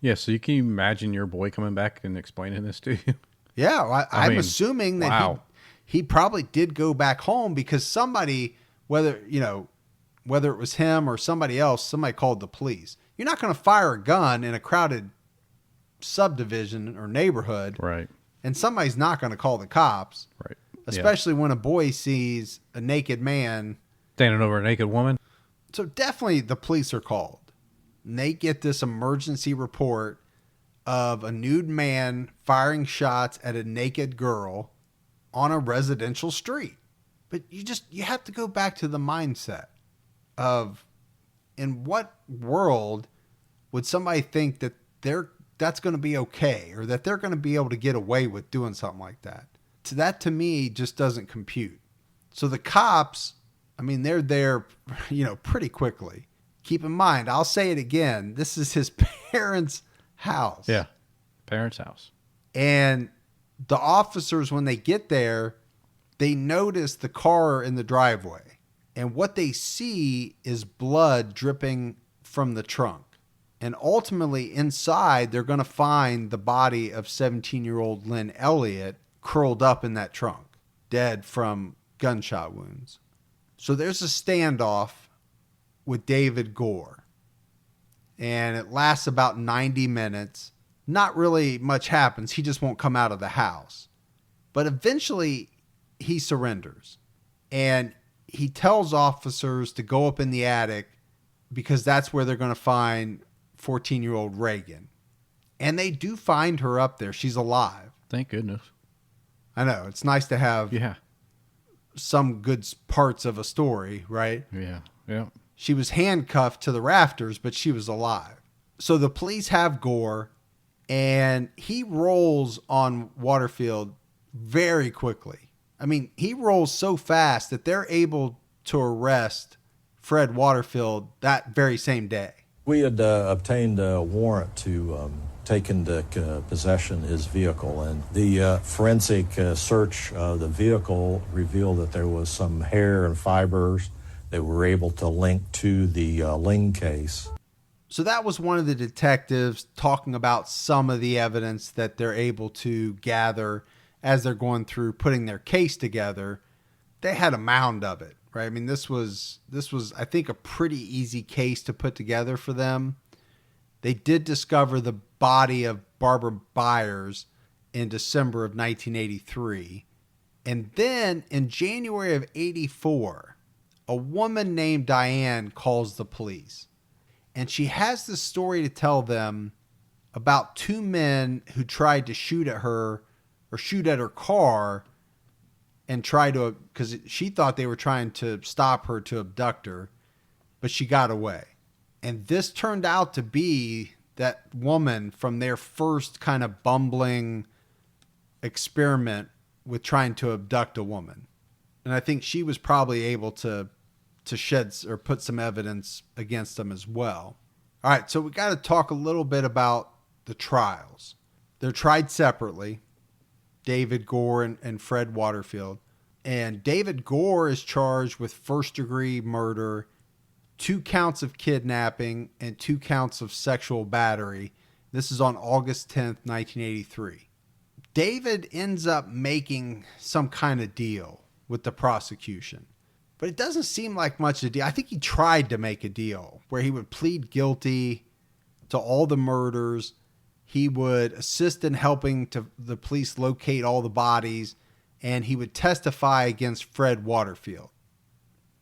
Yeah, so you can imagine your boy coming back and explaining this to you? Yeah, I'm mean, assuming that wow. he probably did go back home, because somebody, whether it was him or somebody else, somebody called the police. You're not going to fire a gun in a crowded subdivision or neighborhood, Right. and somebody's not going to call the cops, Right. especially when a boy sees a naked man. Standing over a naked woman? So definitely the police are called. And they get this emergency report of a nude man firing shots at a naked girl on a residential street. But you have to go back to the mindset of, in what world would somebody think that that's going to be okay, or that they're going to be able to get away with doing something like that? So that, to me, just doesn't compute. So the cops, I mean, they're there, pretty quickly. Keep in mind, I'll say it again, this is his parents' house. Yeah. Parents' house. And the officers, when they get there, they notice the car in the driveway. And what they see is blood dripping from the trunk. And ultimately, inside, they're going to find the body of 17-year-old Lynn Elliott curled up in that trunk, dead from gunshot wounds. So there's a standoff with David Gore. And it lasts about 90 minutes. Not really much happens. He just won't come out of the house. But eventually, he surrenders. And he tells officers to go up in the attic because that's where they're going to find 14-year-old Reagan. And they do find her up there. She's alive. Thank goodness. I know. It's nice to have Yeah. some good parts of a story, right? Yeah. Yeah. She was handcuffed to the rafters, but she was alive. So the police have Gore, and he rolls on Waterfield very quickly. I mean, he rolls so fast that they're able to arrest Fred Waterfield that very same day. We had obtained a warrant to take into possession his vehicle, and the forensic search of the vehicle revealed that there was some hair and fibers that were able to link to the Ling case. So that was one of the detectives talking about some of the evidence that they're able to gather as they're going through putting their case together. They had a mound of it, right? I mean, this was I think a pretty easy case to put together for them. They did discover the body of Barbara Byers in December of 1983. And then in January of 84, a woman named Diane calls the police. And she has this story to tell them about two men who tried to shoot at her or shoot at her car and try to, because she thought they were trying to stop her to abduct her, but she got away. And this turned out to be that woman from their first kind of bumbling experiment with trying to abduct a woman. And I think she was probably able to shed or put some evidence against them as well. All right, so we got to talk a little bit about the trials. They're tried separately, David Gore and Fred Waterfield. And David Gore is charged with first-degree murder, 2 counts of kidnapping, and 2 counts of sexual battery. This is on August 10th, 1983. David ends up making some kind of deal with the prosecution. But it doesn't seem like much of a deal. I think he tried to make a deal where he would plead guilty to all the murders. He would assist in helping to the police locate all the bodies. And he would testify against Fred Waterfield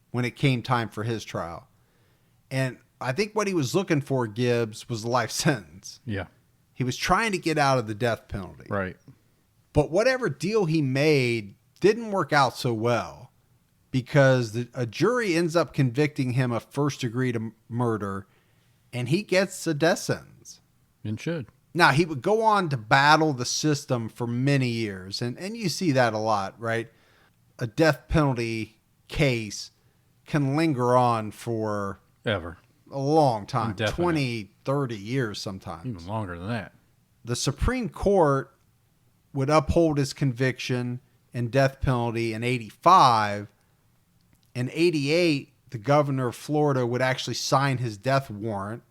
when it came time for his trial. And I think what he was looking for, Gibbs, was a life sentence. Yeah. He was trying to get out of the death penalty. Right. But whatever deal he made didn't work out so well, because a jury ends up convicting him of first-degree murder, and he gets a death sentence. And should. Now, he would go on to battle the system for many years, and you see that a lot, right? A death penalty case can linger on for Ever. a long time, Indefinite. 20, 30 years sometimes. Even longer than that. The Supreme Court would uphold his conviction and death penalty in 85. In 88, the governor of Florida would actually sign his death warrant.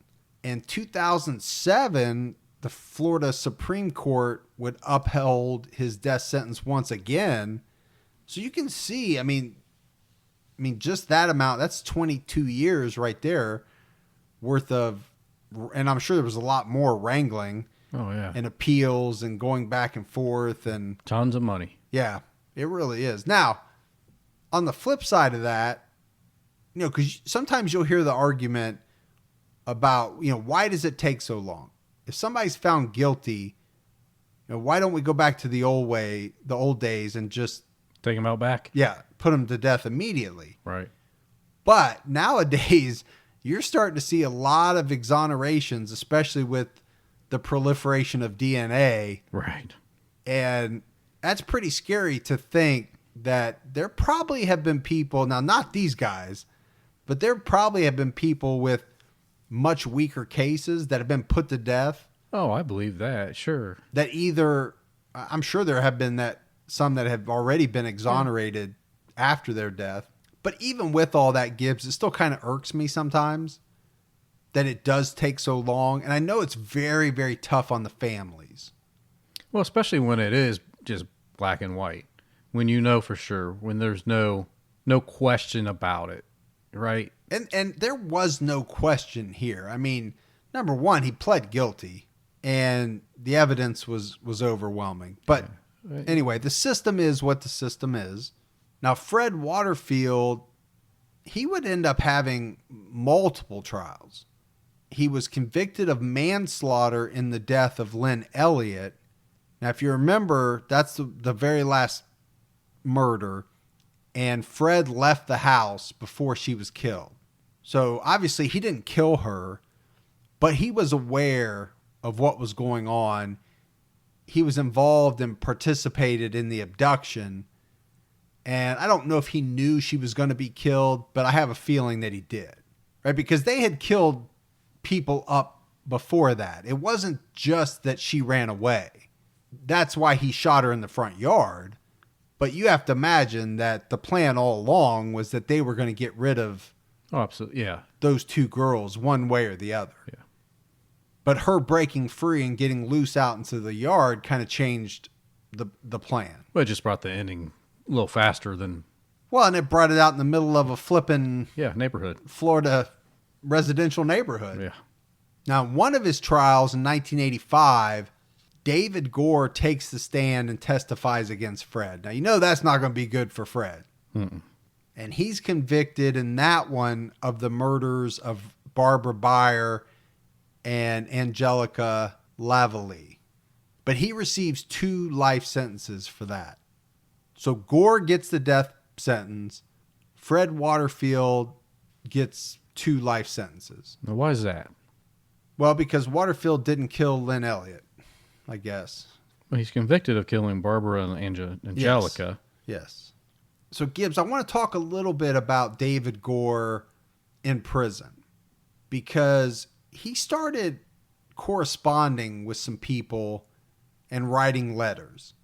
In 2007, the Florida Supreme Court would uphold his death sentence once again. So you can see, I mean, just that amount, that's 22 years right there worth of, and I'm sure there was a lot more wrangling. Oh, yeah. And appeals and going back and forth and Tons of money. yeah, it really is. Now, on the flip side of that, because sometimes you'll hear the argument about, why does it take so long? If somebody's found guilty, why don't we go back to the old way, the old days, and just, Take him out back. put them to death immediately? Right. But nowadays, you're starting to see a lot of exonerations, especially with the proliferation of DNA. Right. And that's pretty scary to think that there probably have been people, now not these guys, but there probably have been people with much weaker cases that have been put to death. Oh, I believe that. Sure. That either, I'm sure there have been some that have already been exonerated after their death. But even with all that, Gibbs, it still kind of irks me sometimes that it does take so long. And I know it's very, very tough on the families. Well, especially when it is just black and white, when you know for sure, when there's no question about it, right? And there was no question here. I mean, number one, he pled guilty, and the evidence was overwhelming. But anyway, the system is what the system is. Now, Fred Waterfield, he would end up having multiple trials. He was convicted of manslaughter in the death of Lynn Elliott. Now, if you remember, that's the very last murder, and Fred left the house before she was killed. So obviously he didn't kill her, but he was aware of what was going on. He was involved and participated in the abduction. And I don't know if he knew she was going to be killed, but I have a feeling that he did, right? Because they had killed people up before that. It wasn't just that she ran away. That's why he shot her in the front yard. But you have to imagine that the plan all along was that they were going to get rid of absolutely, yeah, those two girls one way or the other. Yeah. But her breaking free and getting loose out into the yard kind of changed the plan. Well, it just brought the ending a little faster than... Well, and it brought it out in the middle of a flipping... neighborhood. Florida residential neighborhood. Yeah. Now, one of his trials in 1985... David Gore takes the stand and testifies against Fred. Now, you know that's not going to be good for Fred. Mm-mm. And he's convicted in that one of the murders of Barbara Byer and Angelica Lavallee. But he receives 2 life sentences for that. So Gore gets the death sentence. Fred Waterfield gets 2 life sentences. Now, why is that? Well, because Waterfield didn't kill Lynn Elliott, I guess. Well, he's convicted of killing Barbara and Angelica. Yes. So, Gibbs, I want to talk a little bit about David Gore in prison, because he started corresponding with some people and writing letters.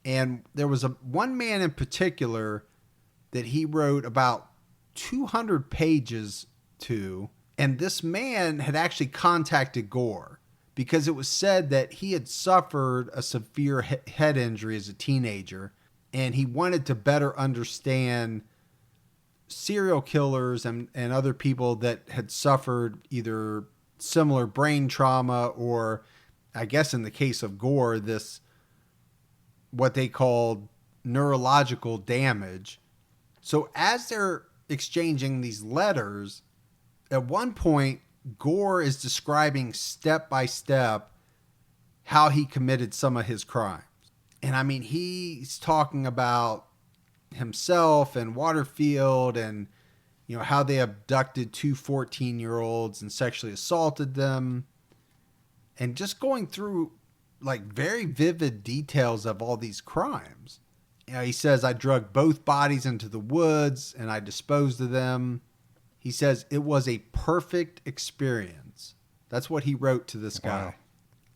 And there was one man in particular that he wrote about 200 pages to, and this man had actually contacted Gore because it was said that he had suffered a severe head injury as a teenager, and he wanted to better understand serial killers and other people that had suffered either similar brain trauma or, I guess in the case of Gore, this what they called neurological damage. So as they're exchanging these letters, at one point, Gore is describing step by step how he committed some of his crimes. And I mean, he's talking about himself and Waterfield and, you know, how they abducted 2 14-year-olds and sexually assaulted them. And just going through like very vivid details of all these crimes. You know, he says, I drugged both bodies into the woods and I disposed of them. He says it was a perfect experience. That's what he wrote to this guy. Wow.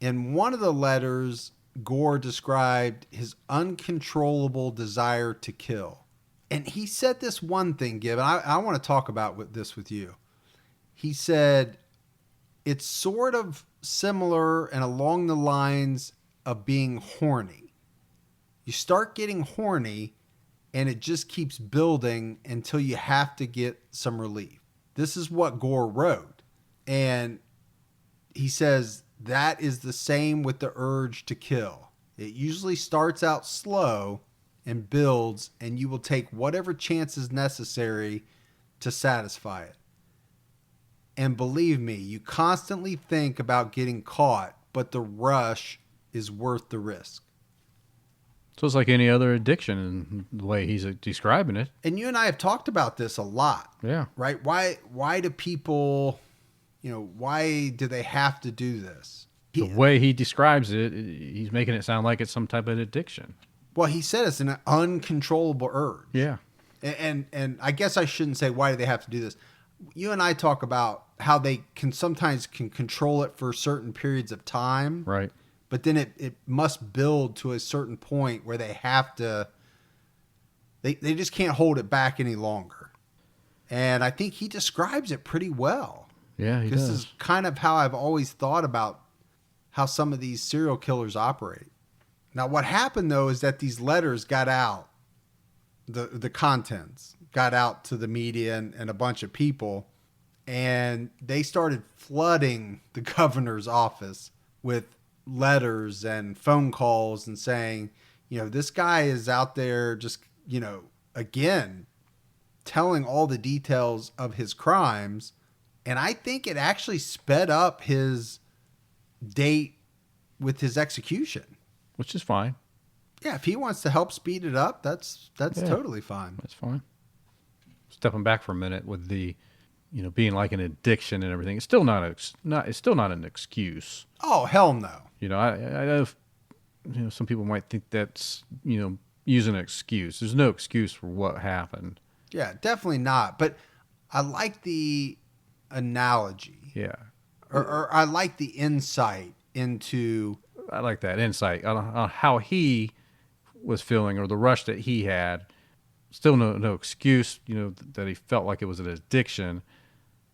In one of the letters, Gore described his uncontrollable desire to kill. And he said this one thing, Gibb, and I want to talk about this with you. He said, it's sort of similar and along the lines of being horny. You start getting horny and it just keeps building until you have to get some relief. This is what Gore wrote. And he says that is the same with the urge to kill. It usually starts out slow and builds, and you will take whatever chances necessary to satisfy it. And believe me, you constantly think about getting caught, but the rush is worth the risk. So it's like any other addiction in the way he's describing it. And you and I have talked about this a lot. Yeah. Right? Why do people, you know, why do they have to do this? The way he describes it, he's making it sound like it's some type of addiction. Well, he said it's an uncontrollable urge. Yeah. And I guess I shouldn't say why do they have to do this. You and I talk about how they can sometimes control it for certain periods of time. Right. But then it must build to a certain point where they have to, they just can't hold it back any longer. And I think he describes it pretty well. Yeah, he This does. is kind of how I've always thought about how some of these serial killers operate. Now, what happened, though, is that these letters got out, the contents got out to the media and a bunch of people, and they started flooding the governor's office with letters and phone calls and saying, this guy is out there just, again, telling all the details of his crimes. And I think it actually sped up his date with his execution. Which is fine. Yeah, if he wants to help speed it up, that's totally fine. That's fine. Stepping back for a minute with the, being like an addiction and everything, it's still not an excuse. Oh, hell no. I know, some people might think that's, using an excuse. There's no excuse for what happened. Yeah, definitely not. But I like the analogy. Yeah. Or I like the insight into... I like that insight on how he was feeling or the rush that he had. Still no excuse, that he felt like it was an addiction.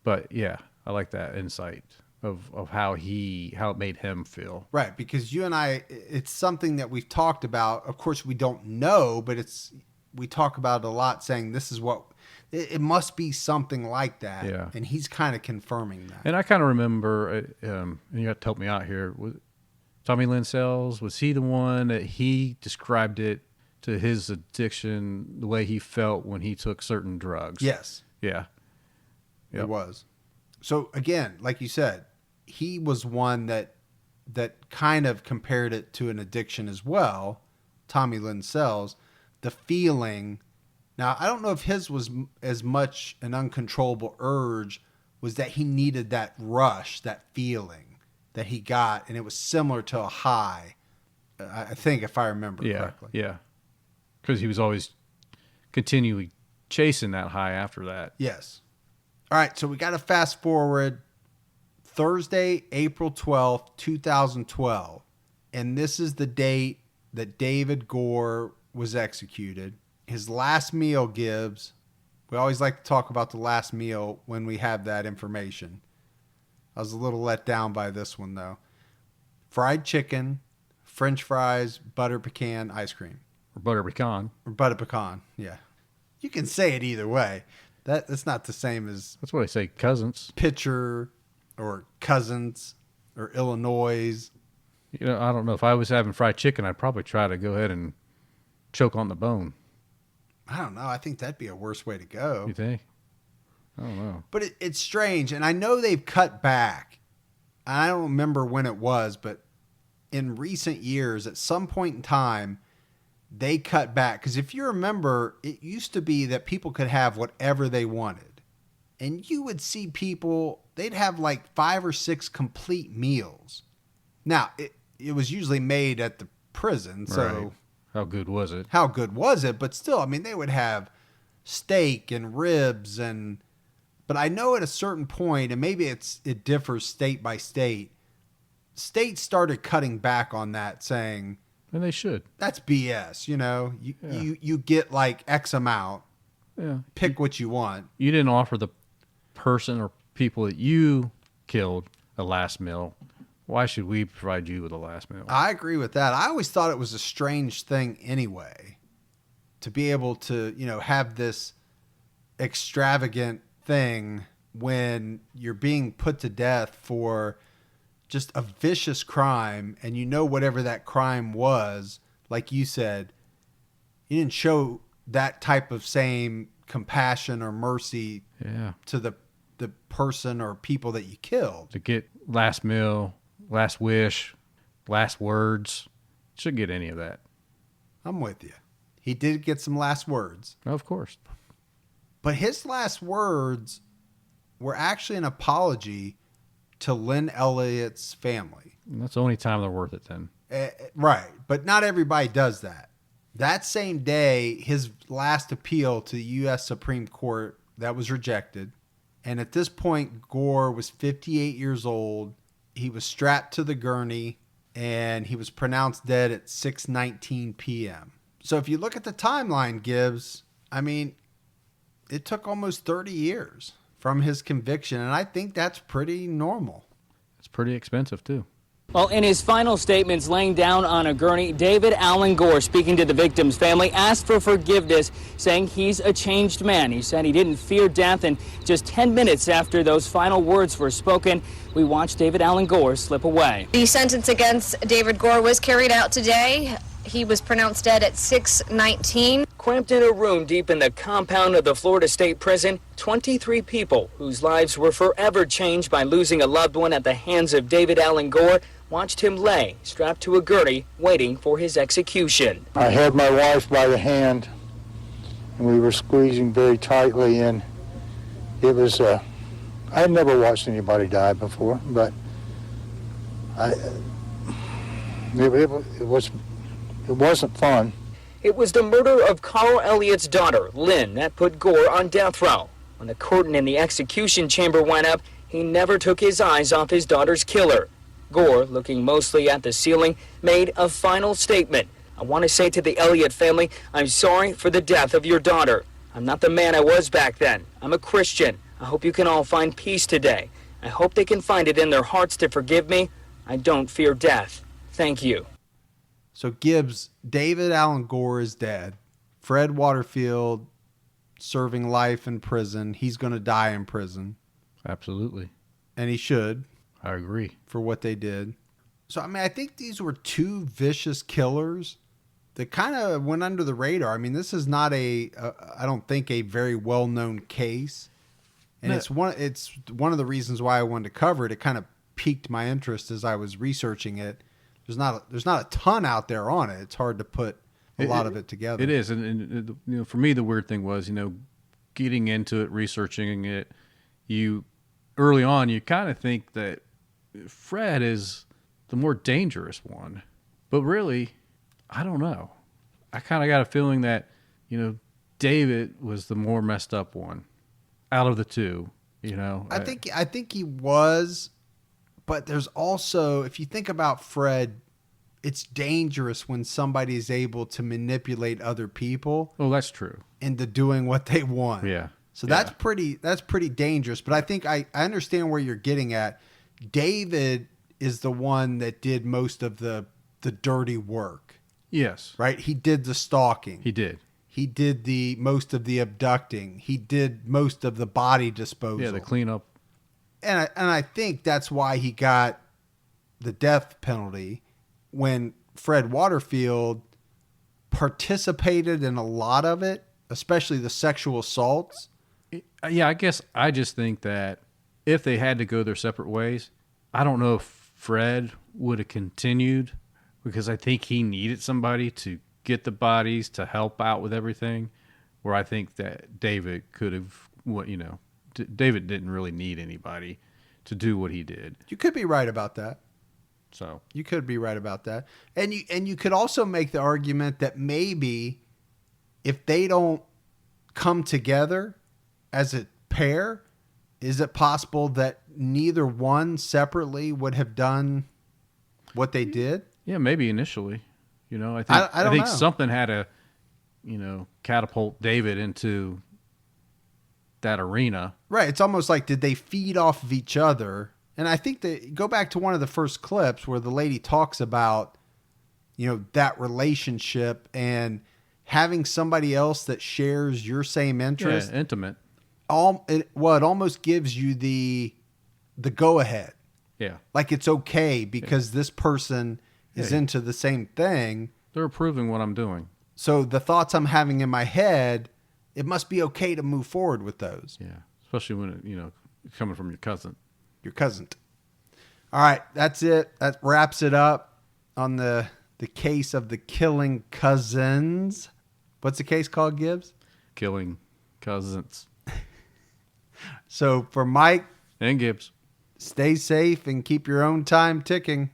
But yeah, I like that insight of how it made him feel. Right, because you and I, it's something that we've talked about. Of course, we don't know, but we talk about it a lot, saying this is what, it must be something like that. Yeah. And he's kind of confirming that. And I kind of remember, and you have to help me out here, Tommy Lynn Sells, was he the one that he described it to his addiction, the way he felt when he took certain drugs? Yes. Yeah. Yep. It was. So again, like you said, he was one that kind of compared it to an addiction as well. Tommy Lynn Sells, the feeling. Now, I don't know if his was as much an uncontrollable urge, was that he needed that rush, that feeling that he got, and it was similar to a high, I think, if I remember correctly. Yeah. Because he was always continually chasing that high after that. Yes. All right, so we got to fast forward Thursday, April 12th, 2012. And this is the date that David Gore was executed. His last meal, Gibbs. We always like to talk about the last meal when we have that information. I was a little let down by this one, though. Fried chicken, French fries, butter pecan, ice cream. Or butter pecan. Or butter pecan, yeah. You can say it either way. That's not the same as That's what I say, cousins. pitcher or cousins or Illinois. I don't know. If I was having fried chicken, I'd probably try to go ahead and choke on the bone. I don't know. I think that'd be a worse way to go. You think? I don't know. But it's strange. And I know they've cut back. I don't remember when it was, but in recent years, at some point in time, they cut back. Because if you remember, it used to be that people could have whatever they wanted. And you would see people, they'd have like 5 or 6 complete meals. Now, it was usually made at the prison, so... Right. How good was it? How good was it? But still, I mean, they would have steak and ribs and... But I know at a certain point, and maybe it differs state by state, states started cutting back on that, saying... And they should. That's BS, You get like X amount. Yeah. Pick what you want. You didn't offer the person or people that you killed a last meal. Why should we provide you with a last meal? I agree with that. I always thought it was a strange thing anyway, to be able to, have this extravagant thing when you're being put to death for just a vicious crime, and whatever that crime was, like you said, you didn't show that type of same compassion or mercy to the person or people that you killed. To get last meal, last wish, last words, shouldn't get any of that. I'm with you. He did get some last words. Of course. But his last words were actually an apology to Lynn Elliott's family. And that's the only time they're worth it then. Right. But not everybody does that. That same day, his last appeal to the U.S. Supreme Court, that was rejected. And at this point, Gore was 58 years old. He was strapped to the gurney, and he was pronounced dead at 6:19 p.m. So if you look at the timeline, Gibbs, I mean, it took almost 30 years from his conviction, and I think that's pretty normal. It's pretty expensive, too. Well, in his final statements laying down on a gurney, David Alan Gore, speaking to the victim's family, asked for forgiveness, saying he's a changed man. He said he didn't fear death, and just 10 minutes after those final words were spoken, we watched David Alan Gore slip away. The sentence against David Gore was carried out today. He was pronounced dead at 6:19. Cramped in a room deep in the compound of the Florida State Prison, 23 people whose lives were forever changed by losing a loved one at the hands of David Alan Gore watched him lay, strapped to a gurney, waiting for his execution. I had my wife by the hand, and we were squeezing very tightly, and it was, I had never watched anybody die before, but it wasn't fun. It was the murder of Carl Elliott's daughter, Lynn, that put Gore on death row. When the curtain in the execution chamber went up, he never took his eyes off his daughter's killer. Gore, looking mostly at the ceiling, made a final statement. I want to say to the Elliott family, I'm sorry for the death of your daughter. I'm not the man I was back then. I'm a Christian. I hope you can all find peace today. I hope they can find it in their hearts to forgive me. I don't fear death. Thank you. So Gibbs, David Alan Gore is dead. Fred Waterfield serving life in prison. He's going to die in prison. Absolutely. And he should. I agree. For what they did. So, I mean, I think these were two vicious killers that kind of went under the radar. I mean, this is not I don't think, a very well-known case. And No. it's one of the reasons why I wanted to cover it. It kind of piqued my interest as I was researching it. There's not a ton out there on it. It's hard to put a lot of it together. It is. And for me, the weird thing was, getting into it, researching it, early on, you kind of think that Fred is the more dangerous one. But really, I don't know. I kind of got a feeling that, David was the more messed up one out of the two, I think he was, but there's also, if you think about Fred, it's dangerous when somebody is able to manipulate other people. Oh, that's true. Into doing what they want. Yeah. So that's pretty dangerous. But I think I understand where you're getting at. David is the one that did most of the dirty work. Yes. Right? He did the stalking. He did. He did most of the abducting. He did most of the body disposal. Yeah, the cleanup. And I think that's why he got the death penalty, when Fred Waterfield participated in a lot of it, especially the sexual assaults. Yeah, I guess I just think that if they had to go their separate ways, I don't know if Fred would have continued, because I think he needed somebody to get the bodies to help out with everything, where I think that David could have, David didn't really need anybody to do what he did. You could be right about that. So you could be right about that. And you could also make the argument that maybe if they don't come together as a pair, is it possible that neither one separately would have done what they did? Yeah, maybe initially. I don't think know. something had to, catapult David into that arena. Right. It's almost like, did they feed off of each other? And I think that, go back to one of the first clips where the lady talks about, that relationship and having somebody else that shares your same interest. Yeah, intimate. It almost gives you the go ahead. Yeah. Like it's okay because this person is into the same thing. They're approving what I'm doing. So the thoughts I'm having in my head, it must be okay to move forward with those. Yeah. Especially when coming from your cousin. Your cousin. All right, that's it. That wraps it up on the case of the killing cousins. What's the case called, Gibbs? Killing cousins. So for Mike and Gibbs, stay safe and keep your own time ticking.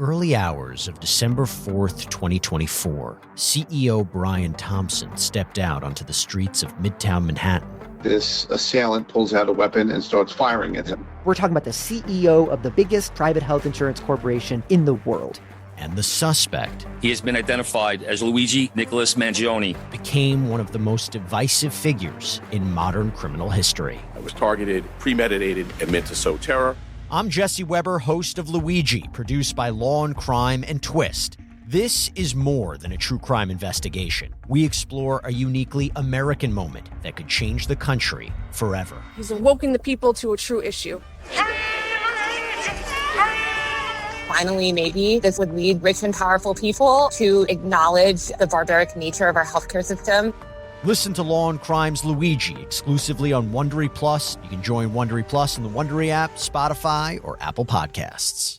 early hours of December 4th, 2024, CEO Brian Thompson stepped out onto the streets of Midtown Manhattan. This assailant pulls out a weapon and starts firing at him. We're talking about the CEO of the biggest private health insurance corporation in the world. And the suspect, he has been identified as Luigi Nicholas Mangione, became one of the most divisive figures in modern criminal history. It was targeted, premeditated, and meant to sow terror. I'm Jesse Weber, host of Luigi, produced by Law and Crime and Twist. This is more than a true crime investigation. We explore a uniquely American moment that could change the country forever. He's awoken the people to a true issue. Finally, maybe this would lead rich and powerful people to acknowledge the barbaric nature of our healthcare system. Listen to Law and Crime's Luigi exclusively on Wondery Plus. You can join Wondery Plus in the Wondery app, Spotify, or Apple Podcasts.